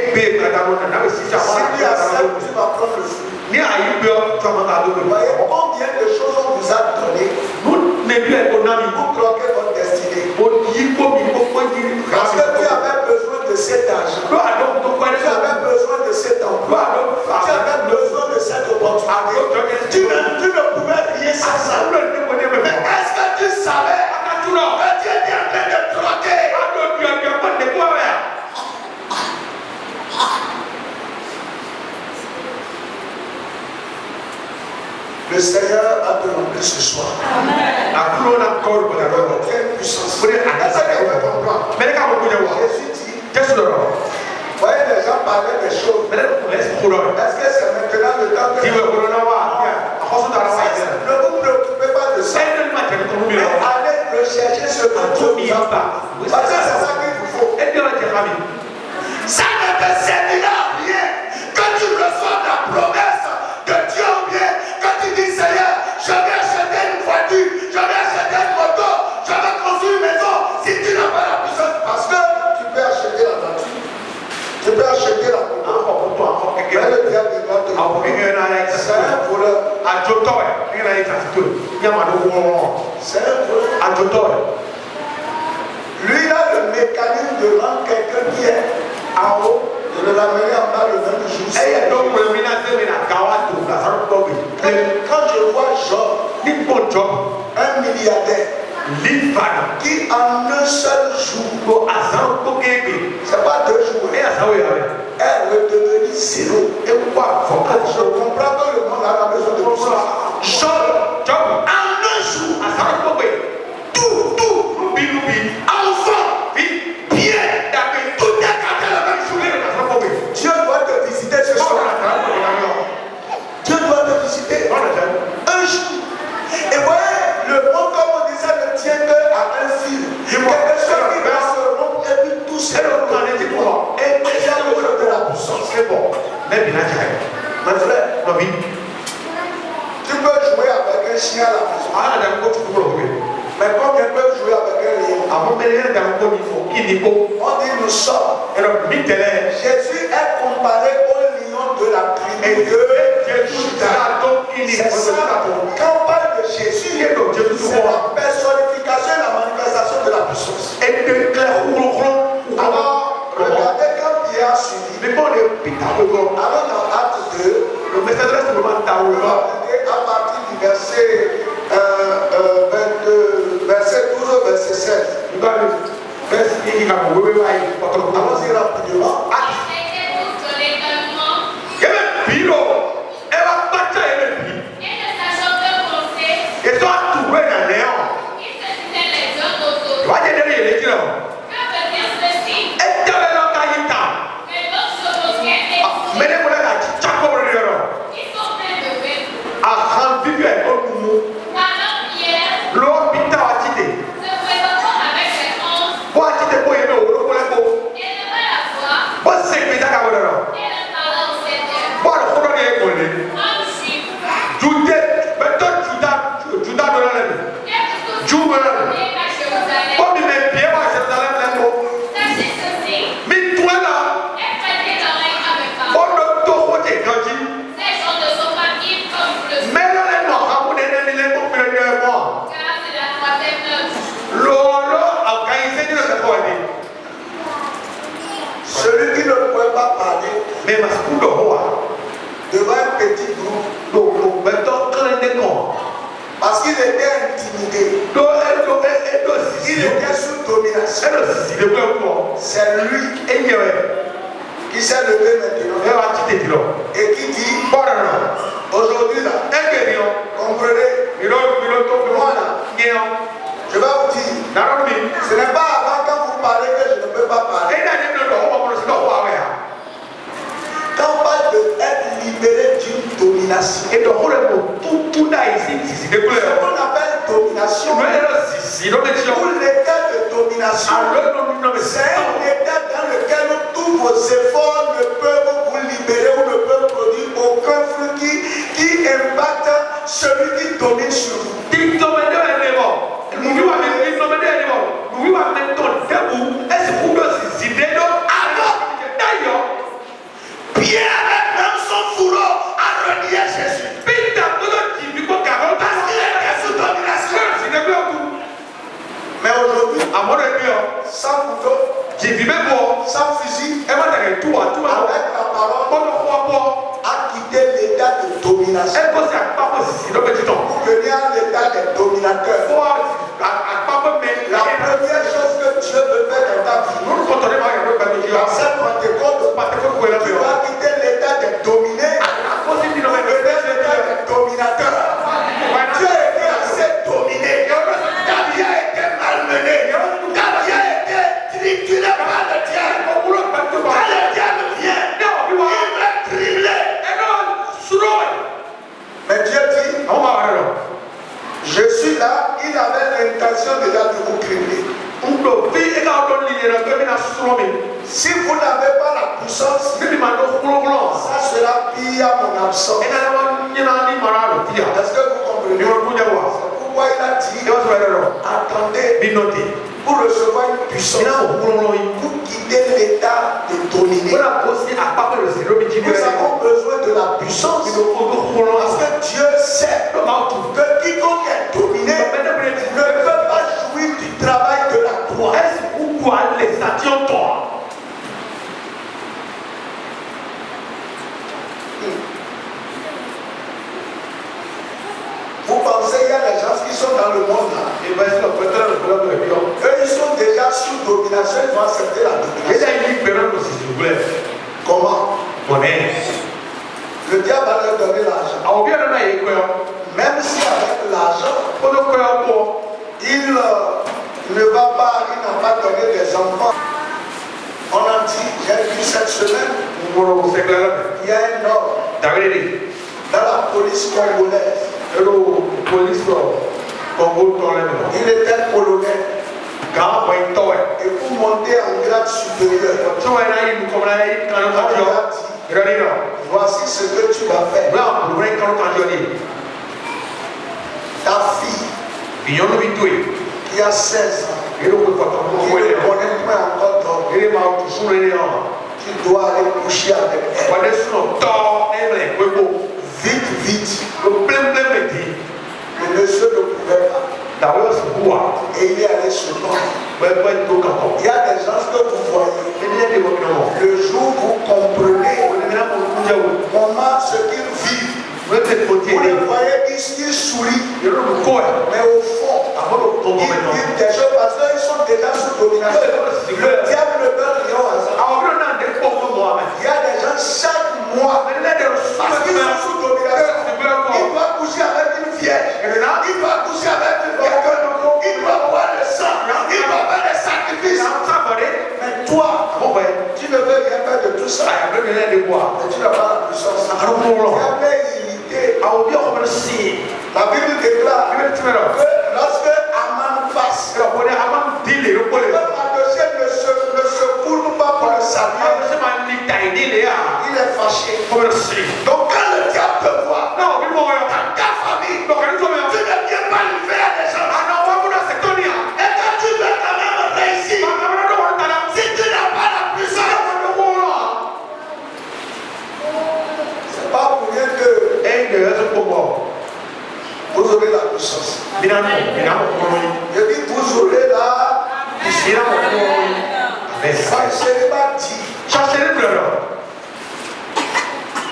acceptes, tu vas prendre le fruit. Vous voyez combien de choses on vous a donné pour croquer votre destinée. Parce que tu avais besoin de cet argent. Tu avais besoin de cet emploi. Tu avais besoin de cette opportunité. Tu ne pouvais rien sans ça. Mais est-ce que tu savais que Dieu est en train de croquer? Le Seigneur a te rempli ce soir. La couleur encore pour la Avec quelle puissance. Jésus dit, Mais les gars, Jésus dit, qu'est-ce que voyez les gens parler des choses. Est-ce que c'est maintenant le temps que... Ne vous préoccupez pas de ça. Mais allez rechercher ce que Dieu vous a fait. Parce que c'est ça qu'il vous faut. Ça ne te servira à rien que tu reçoives la promesse de Dieu ou bien quand tu dis Seigneur, je vais acheter une voiture, je vais acheter une moto, je vais construire une maison. Si tu n'as pas la puissance, parce que tu peux acheter la voiture, tu peux acheter la moto. Mais le diable va te demander. C'est un voleur. C'est un voleur. Lui a le mécanisme de rendre quelqu'un qui est en haut, de l'amener en bas le même jour. Quand je vois Job, un milliardaire, qui en un seul jour, c'est pas 2 jours, est redevenu zéro. Et quoi? Je comprends que le monde a la besoin de puissance. Job, en un jour, tout, enfant, bien, tout est capté le même jour. Dieu doit te visiter ce soir. Dieu doit te visiter un jour. Et voyez, le monde, comme on disait, ne tient qu'à un fil. Quelque chose qui va se rompre et puis tout se rompt. Et déjà le jeu de la puissance. C'est bon. Mon frère, tu peux jouer avec un chien à la maison. Mais combien peuvent jouer avec un lion? On dit nous sommes. Jésus est comparé au lion de la tribu de Juda. C'est ça. Quand on parle de Jésus, c'est la personnification et la manifestation de la puissance. Alors, regardez quand Pierre a suivi. Alors dans Acte 2, à partir du verset 22, verset 12 au verset 16. Allons-y rapidement. Celui qui ne pouvait pas parler devant un petit groupe, parce qu'il était intimidé, il était sous domination. C'est lui qui s'est levé maintenant et qui dit aujourd'hui là, comprenez, moi là, je vais vous dire, ce n'est pas avant quand vous parlez que je ne peux pas parler. Quand on parle d'être libéré d'une domination, ce qu'on appelle domination, pour l'état de domination, c'est un état dans lequel tous vos efforts ne peuvent vous libérer ou ne peuvent produire aucun fruit qui impacte celui qui domine sur vous. Pierre même son fourreau a renié Jésus. Parce qu'il était sous domination. Mais aujourd'hui, sans couteau, sans fusil, avec la parole, a quitté l'état de domination pour venir à l'état des dominateurs. La première chose que Dieu veut faire dans ta vie, dans cette Pentecôte, tu vas quitter l'état des dominés pour venir à l'état des dominateurs. besoin déjà de vous créer. Si vous n'avez pas la puissance, ça sera pire à mon absence. Est-ce que vous comprenez? C'est pourquoi il a dit, attendez pour recevoir une puissance, pour quitter l'état de dominer. Nous avons besoin de la puissance parce que Dieu sait que quiconque est dominé ne peut pas jouir du travail de la croix. Vous pensez qu'il y a des gens qui sont dans le monde là? Eux, ils sont déjà sous domination, ils vont accepter la domination. Comment? Le diable va leur donner l'argent. Même si avec l'argent, il n'a pas donné des enfants. On a dit, j'ai vu cette semaine, il y a un homme dans la police congolaise. Il était colonel. Et pour monter en grade supérieur, voici ce que tu vas faire. Ta fille qui a 16 ans, qui ne connaît pas encore d'homme, tu dois aller coucher avec elle. Vite. Le monsieur ne pouvait pas. Et il est allé sur toi. Il y a des gens que vous voyez. Le jour où vous comprenez comment ce qu'ils vivent, vous les voyez, ils sourient. Mais au fond, ils vivent des choses parce qu'ils sont déjà sous domination. Le diable ne veut rien au hasard. Il y a des gens chaque mois, parce qu'ils sont sous domination, il doit coucher avec une vierge. Il doit coucher avec une vierge. Il doit boire le sang. Il doit faire des sacrifices. Mais toi, tu ne veux rien faire de tout ça. Mais tu n'as pas la puissance. Tu es irrité. La Bible déclare que lorsque Aman passe, le Mardochée ne se courbe pas pour le saluer. Il est fâché. Donc quand le diable te voit, dans ta famille, tu ne viens pas lui faire des gens. Et quand tu veux quand même réussir, si tu n'as pas la puissance, c'est pas pour rien que vous aurez la puissance. Je dis vous aurez la puissance. Ça ne serait pas dit.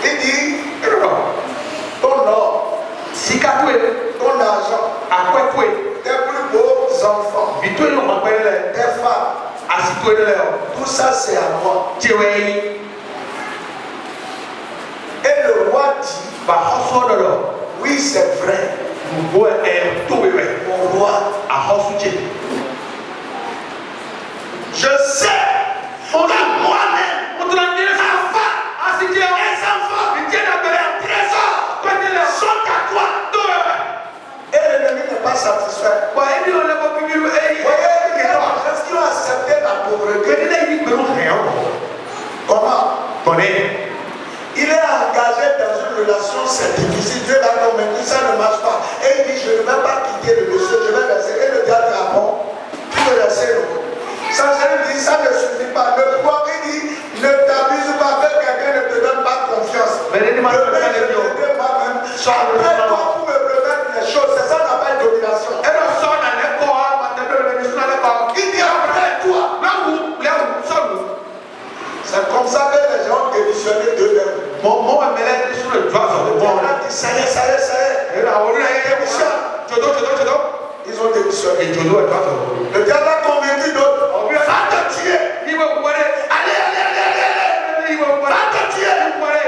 Il dit ton or, ton argent, tes plus beaux enfants, tes femmes, tout ça c'est à moi. Et le roi dit, oui c'est vrai, mon roi, je sais que moi-même, les enfants, les trésors sont à toi. Et l'ennemi n'est pas satisfait. Voyez, est-ce qu'ils ont accepté la pauvreté? Comment? Il est engagé dans une relation, c'est difficile. Dieu l'a convaincu, ça ne marche pas. Et il dit, je ne vais pas quitter le monsieur, je vais rester. Et le diable dit, ah bon, tu veux rester, non? Ça dit, ça ne suffit pas. Le roi, il dit, ne t'abuse pas, que quelqu'un ne te donne pas confiance. Je vais moi-même. Après toi, pour me remettre les choses, c'est ça qu'on appelle domination. Il dit, après toi. C'est comme ça que les gens ont démissionné d'eux-mêmes. Ça y est. Ils ont démissionné. Le diable a convaincu d'autres. Va te tuer. Allez. Va te tuer.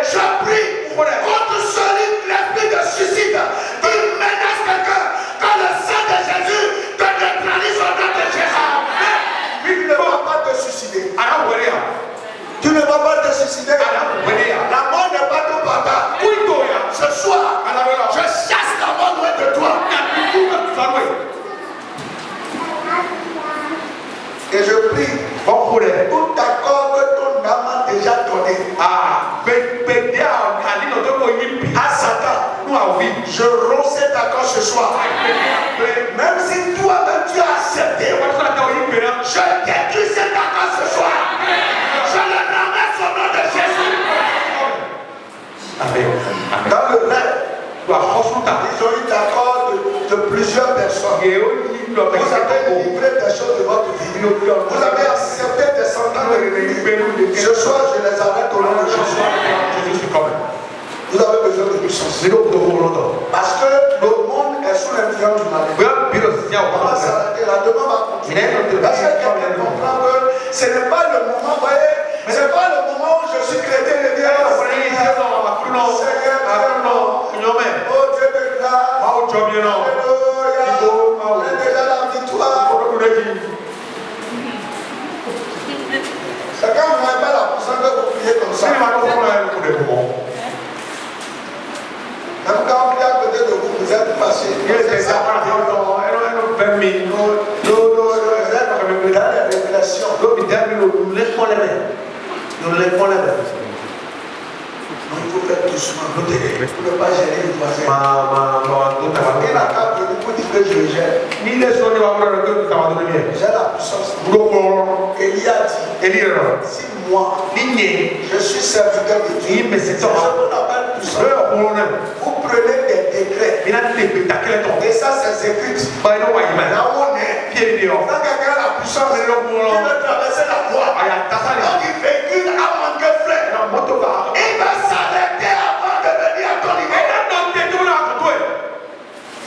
Je prie contre celui, l'esprit de suicide, qui menace quelqu'un. Quand le sang de Jésus te neutralise au nom de Jésus. Tu ne vas pas te suicider. Tu ne vas pas te suicider. La mort n'est pas ton papa. Ce soir, je chasse la mort loin de toi. Je romps cet accord ce soir. Même si toi-même tu as accepté, je détruis cet accord ce soir. Je le ramène au nom de Jésus. Dans le rêve, ils ont eu l'accord de plusieurs personnes. Vous avez livré des choses de votre vie. Vous avez accepté des centaines de vies. Ce soir, je les arrête au nom de Jésus. Vous avez besoin de puissance. Parce que le monde est sous l'influence du mal. On va s'arrêter là. Demain, on va continuer. Parce que quelqu'un comprend que ce n'est pas le moment, vous voyez, ce n'est pas le moment où je suis chrétien et bien. Seigneur, oh Dieu de grâce. Alléluia. On est déjà la victoire. C'est quand vous n'avez pas la puissance de vous prier comme ça. Même quand on prie à côté de vous, vous êtes fâché. C'est ça. Vous êtes dans les révélations. Il faut faire doucement. Vous ne pouvez pas gêner le voisin. Il n'a qu'à venir pour dire que je le gère. J'ai la puissance. Élie a dit, si moi, je suis serviteur de Dieu, c'est ce qu'on appelle puissance. Vous prenez des décrets. Et ça, c'est écrit. Là où on est, quand quelqu'un a la puissance, il veut traverser la voie. Donc il véhicule à manquer frère. Il va s'arrêter avant de venir à ton niveau.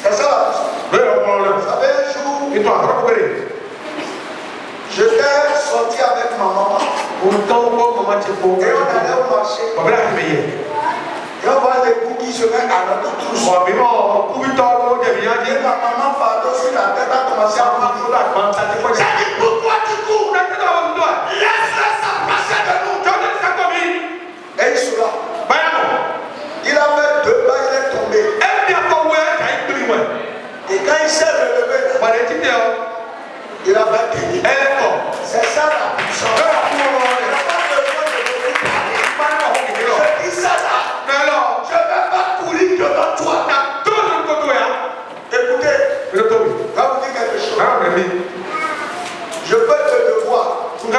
C'est ça la puissance. Vous savez, un jour, j'étais sorti avec ma maman. Et on allait au marché. Et on voit les bouts qui se mettent à notre trousse. Et ma maman fardeau sur la tête a commencé à courir. J'ai dit, pourquoi tu cours? Laisse-le s'approcher de nous. Et il se l'a. Il a fait 2 pas, il est tombé. Et quand il s'est relevé, il a battu. C'est ça la puissance. Il n'a pas besoin de beaucoup parler. Je dis ça là. Je ne vais pas courir devant toi. Écoutez, je vais vous dire quelque chose. Je peux te devoir. Il n'y a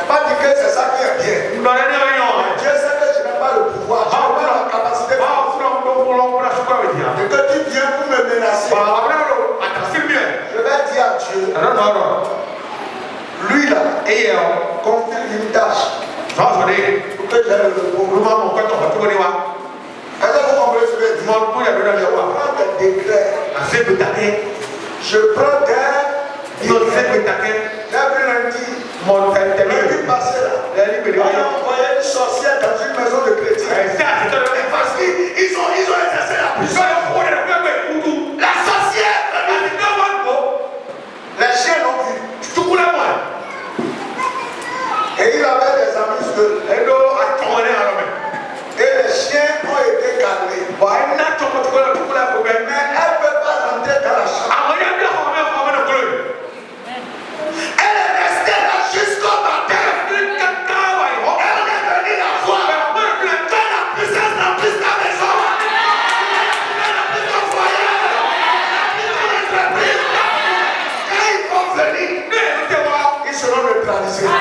pas dit que c'est ça qui est bien. Dieu sait que je n'ai pas le pouvoir. Je n'ai pas la capacité. Et que tu viens pour me menacer. Je vais dire à Dieu. Lui là, confie une tâche. Pour que j'ai le repos. Est-ce que vous comprenez ce que je dis? Je prends des décrets. Je prends des lundi passé là. On a envoyé une sorcière dans une maison de chrétiens. Parce qu'ils ont exercé la puissance. La sorcière, les chiens l'ont vu. Et il avait des amis de et les chiens ont été calmés. Mais elle ne peut pas rentrer dans la chambre. Elle est restée là jusqu'au matin. Elle est venue la voir. Quand la puissance n'emplisse ta maison, n'emplisse ton foyer, n'emplisse ton entreprise. Quand ils vont venir, ils seront neutralisés.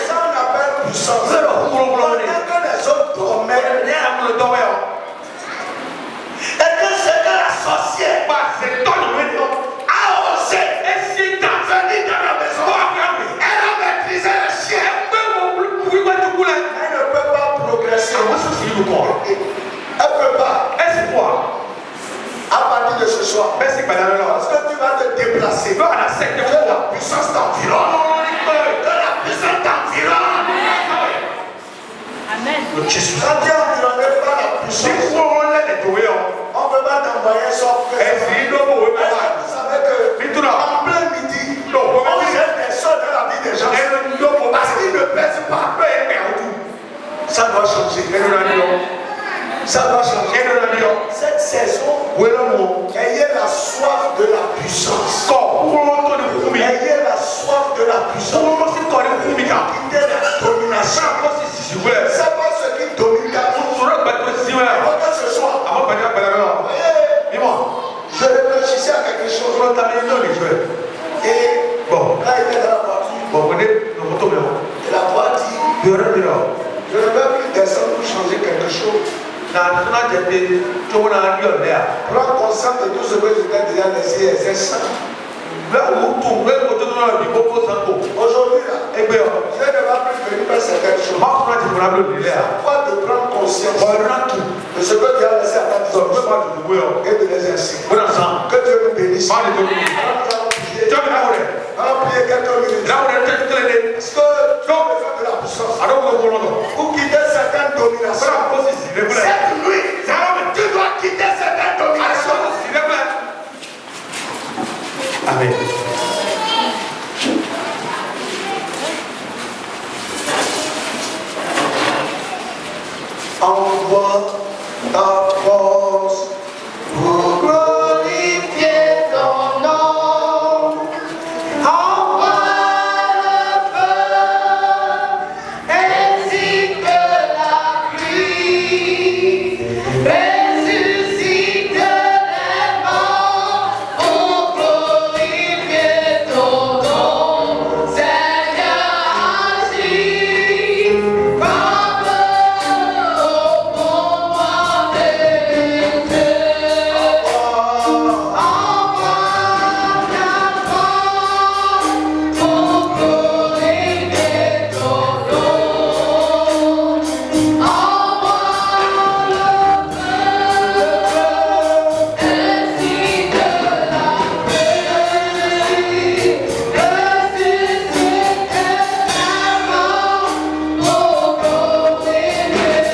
Ça on appelle puissance. Pendant que les autres dormaient. Et que c'est que la sorcière a osé venir dans la maison. Elle a maîtrisé le chien. Elle ne peut pas progresser. Elle ne peut pas. À partir de ce soir, parce que tu vas te déplacer. Que la puissance t'environne. Que la puissance t'environne. Amen. Quand tu es environné par la puissance, on ne peut pas t'envoyer son frère. Vous savez que en plein midi, on jette des sorts dans la vie des gens. Parce qu'ils ne pèsent pas. Ça doit changer. Ça doit changer. Cette saison, ayez la soif de la puissance. Ayez la soif de la puissance. Quittez la domination. C'est pas ce qui domine ta vie. Il faut que ce soit Prends conscience de tout ce que je t'ai déjà laissé et c'est ça. Aujourd'hui, là, je ne vais pas plus venir faire certaines choses. C'est pas de prendre conscience de ce que tu as laissé à ta disposition et de les ainsi. Que Dieu nous bénisse. On va prier quelques minutes. Parce que tu as besoin de la puissance. Pour quitter certaines dominations. Cette nuit, tu dois quitter certaines dominations. Amen. Envoie ta force pour glorifier ton nom. Envoie le feu ainsi que la pluie. Ressuscite les morts pour glorifier ton nom. Seigneur, agis comme au moment des dieux. Envoie ta force pour glorifier ton nom. Envoie le feu ainsi que la pluie. Ressuscite les morts pour glorifier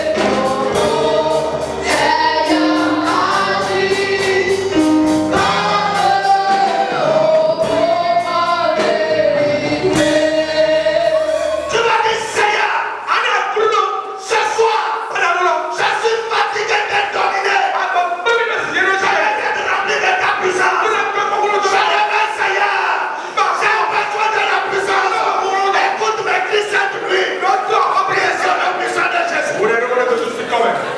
ton nom. Seigneur, agis comme au moment des dieux. Tu m'as dit, Seigneur, ce soir, je suis fatigué d'être dominé. J'ai besoin de remplir de ta puissance. Je révèle, Seigneur, j'ai besoin de la puissance. Écoute mes cris cette nuit. Priez sur le puissant de Jésus. Priez besoin de l'aide.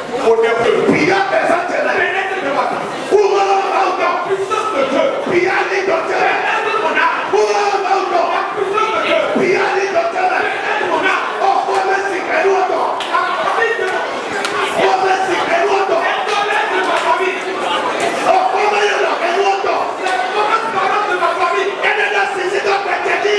Pour priez les docteurs. Pour priez les docteurs. Oh, come si creduto. Come si creduto. Oh, come io l'ho creduto. E ne necessito perché ti.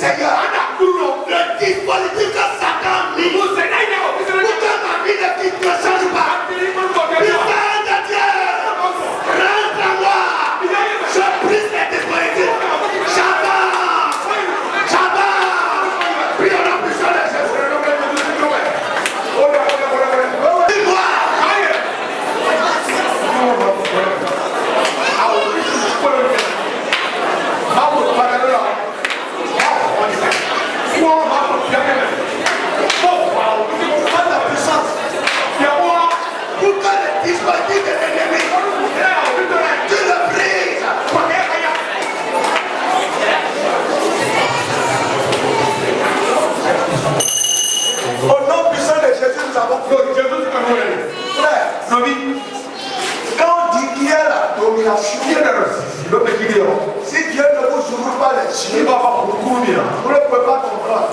Seigneur, le dispositif que Satan a mis pour que ma vie ne quitte dispositif de l'ennemi. Tu le brises. Au nom puissant de Jésus, nous avons prié. Frère, quand on dit qu'il y a la domination, si Dieu ne vous ouvre pas les yeux, vous ne pouvez pas comprendre.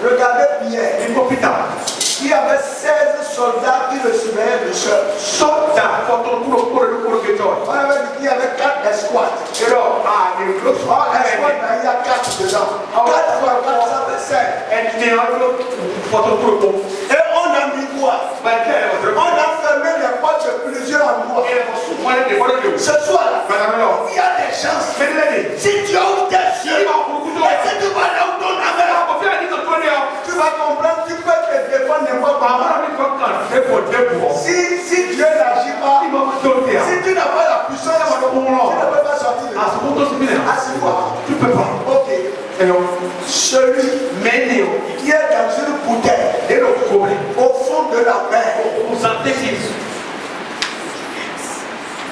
Regardez Pierre, qui avait 16 soldats qui le surveillaient de seul. On avait dit qu'il y avait 4 escouades. L'escouade, il y a 4 dedans. 4 fois 4, ça fait 16. Et on a mis quoi? On a fermé les portes de plusieurs endroits. Ce soir, il y a des chances. Si tu ouvres tes yeux, et si tu vas là où ton âme, tu vas comprendre, tu peux te défendre n'importe comment. Si Dieu n'agit pas, si tu n'as pas la puissance, tu ne peux pas sortir de là. Assis-toi. Tu peux pas. Ok. Celui qui est dans une bouteille, au fond de la mer,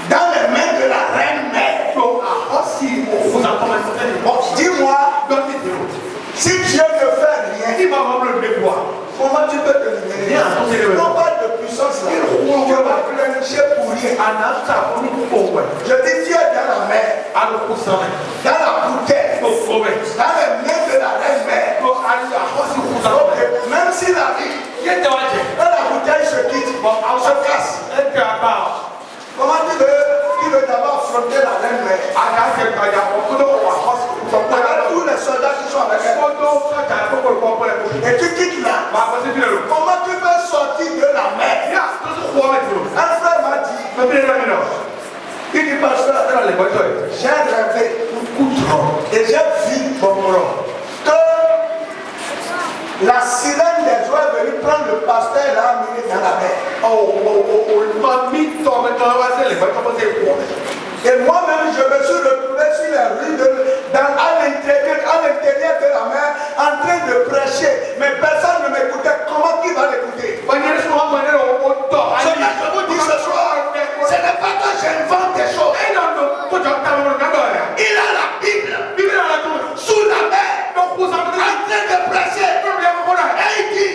dans les mains de la reine mère. Bon, dis-moi, si Dieu ne fait rien, comment tu peux te libérer? On parle de puissance là. Tu vas pleurnicher pour rien. Je dis Dieu est dans la mer, dans la bouteille, dans les mains de la reine mère. Même si la vie, quand la bouteille se quitte, on se casse. Comment tu veux d'abord affronter la reine mère? Avec tous les soldats qui sont avec elle. Et tu quittes là. Comment tu peux sortir de la mer? Un frère m'a dit, il dit pasteur, j'ai rêvé et j'ai vu que la sirène des eaux est venue prendre le pasteur et l'a amené dans la mer. Et moi-même, je me suis retrouvé sur les rues à l'intérieur de la mer, en train de prêcher. Mais personne ne m'écoutait. Comment qui va l'écouter? Ce que je vous dis ce soir, ce n'est pas que j'invente des choses. Il a la Bible sous la mer, en train de prêcher. Et il dit,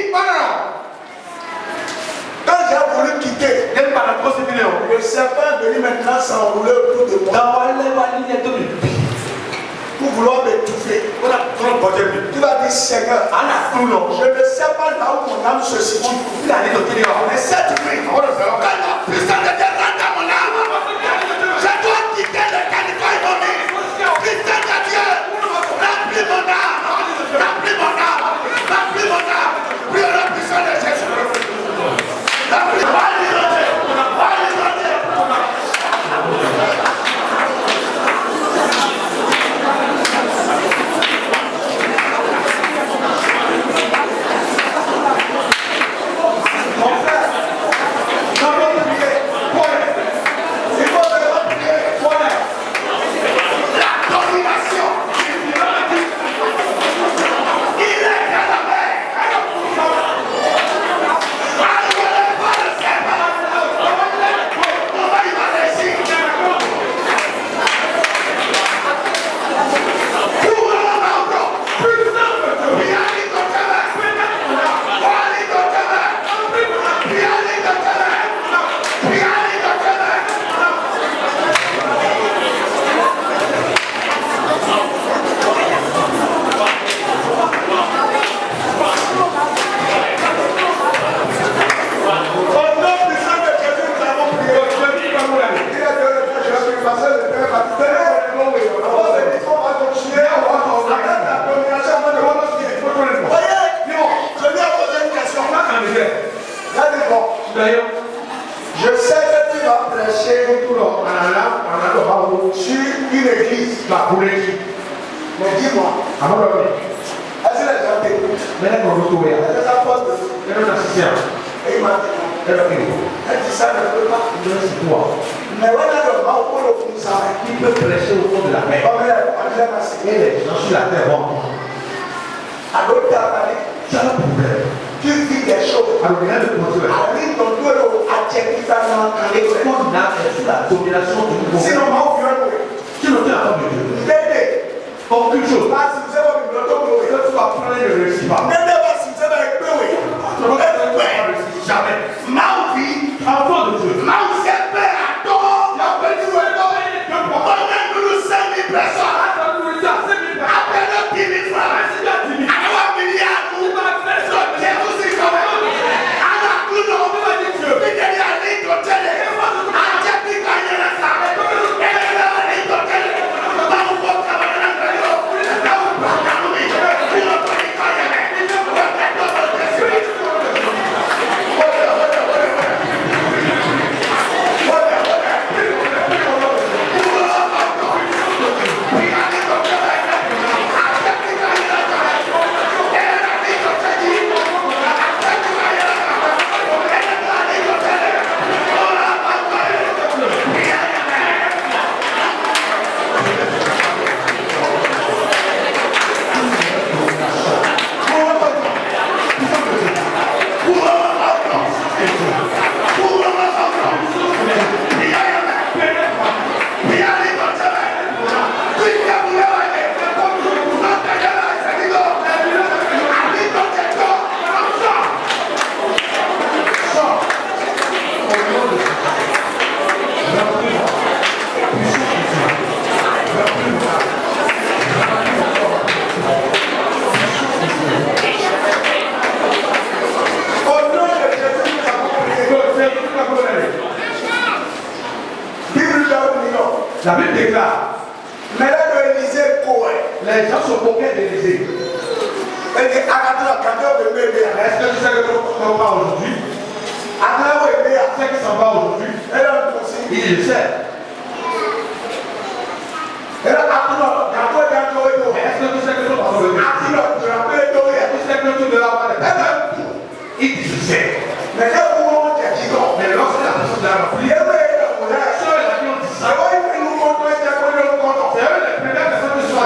quand j'ai voulu quitter, le serpent est venu maintenant s'enrouler autour de moi pour vouloir m'étouffer. Tu vas dire, Seigneur, je ne sais pas là où mon âme se situe. Mais cette nuit, quand la puissance de Dieu rentre dans mon âme, je dois quitter le caniveau immonde. Puissance de Dieu, remplis mon âme, remplis mon âme, remplis mon âme. Prions la puissance de Jésus. Remplis mon âme. Je sais que tu vas prêcher sur une église. Mais dis-moi, est-ce que les gens t'écoutent? Est-ce que ça pose de vous? Et il m'a dit, elle dit ça ne peut pas. Mais on a le mal pour le poussar. Qui peut prêcher autour de la mer? Comme elle a Et les gens sur la terre vont. à l'autre tu as Tu as un problème. tu vis des choses. Alors, rien de construire. Arrive ton tour à Ton âme est sous la domination du mouvement. Sinon, Tu ne tiens pas de Dieu. Aucune chose. Que tu vas prendre ne réussit pas. Jamais. Enfant de Dieu. La Bible déclare, les gens se moquaient d'Élysée. Est-ce que tu sais que ton va aujourd'hui? C'est qui s'en va aujourd'hui? Il le sait. Est-ce que tu sais que ton va venir? Tu sais que tu ne l'as pas. Il dit je sais. Mais lorsque la personne l'a rempli, ceux qui ont dit ça, c'est eux les premières personnes qui sont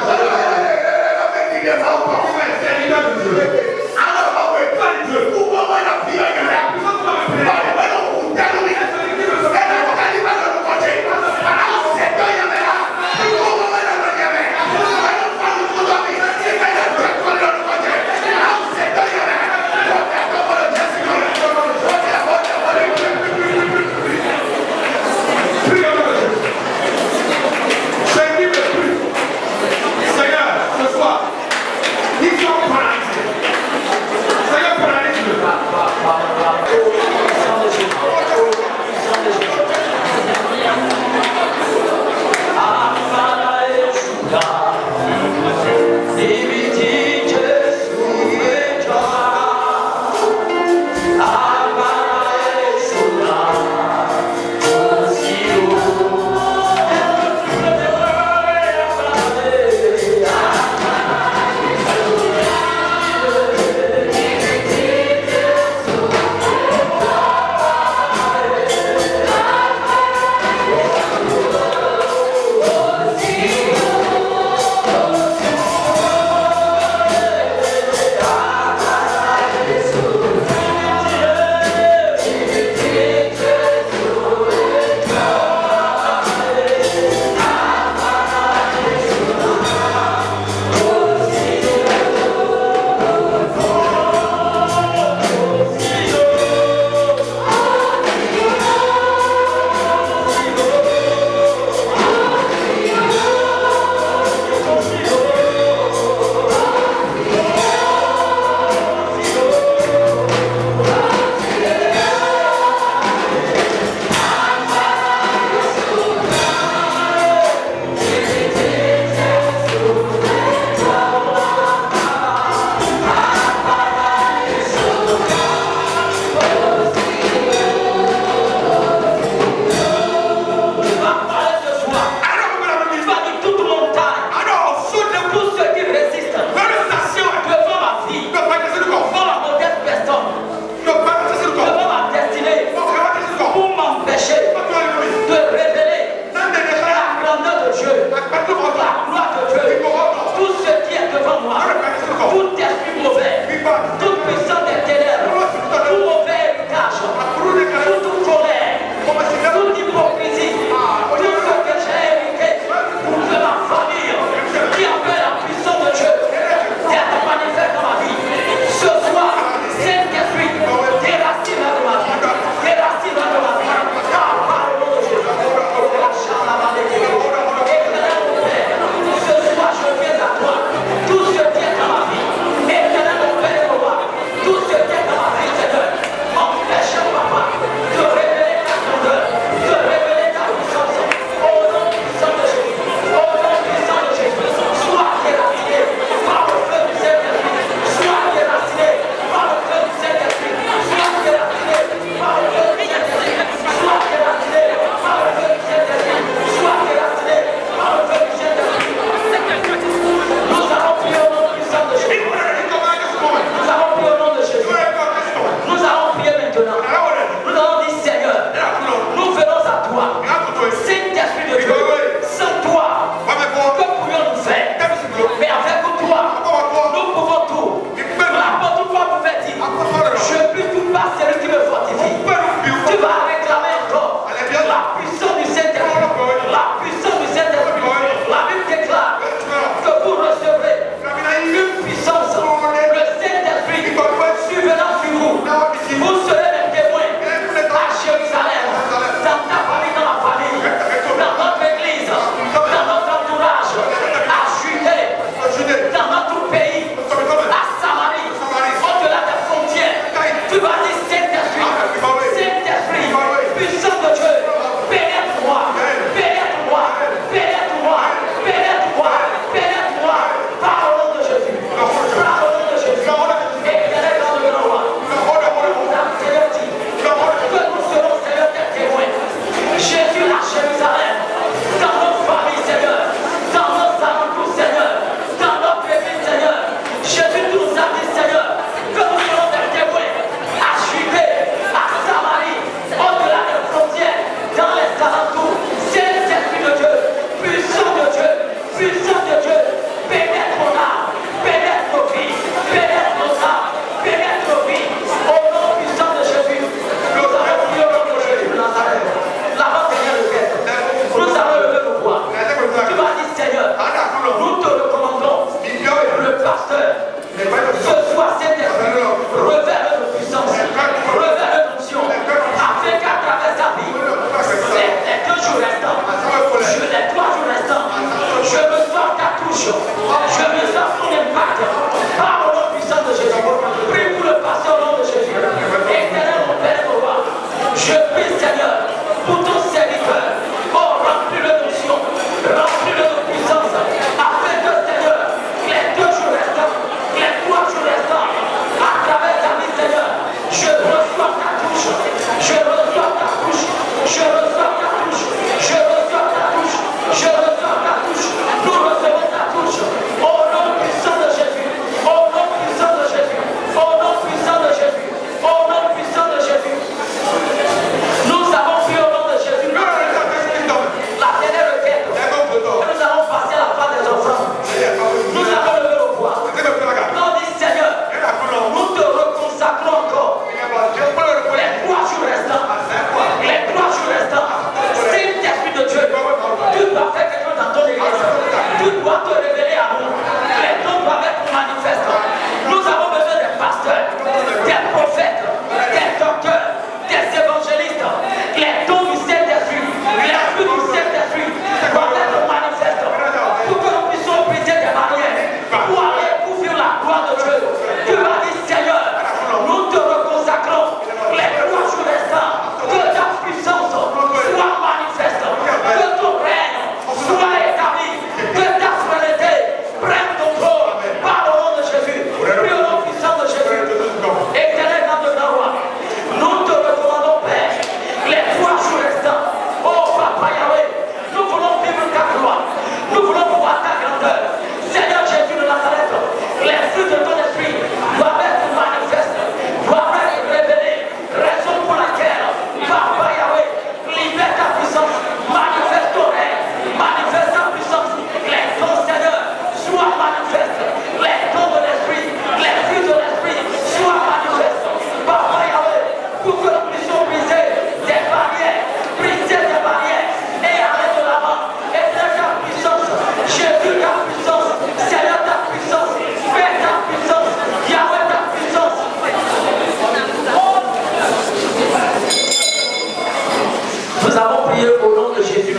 prier au nom de Jésus.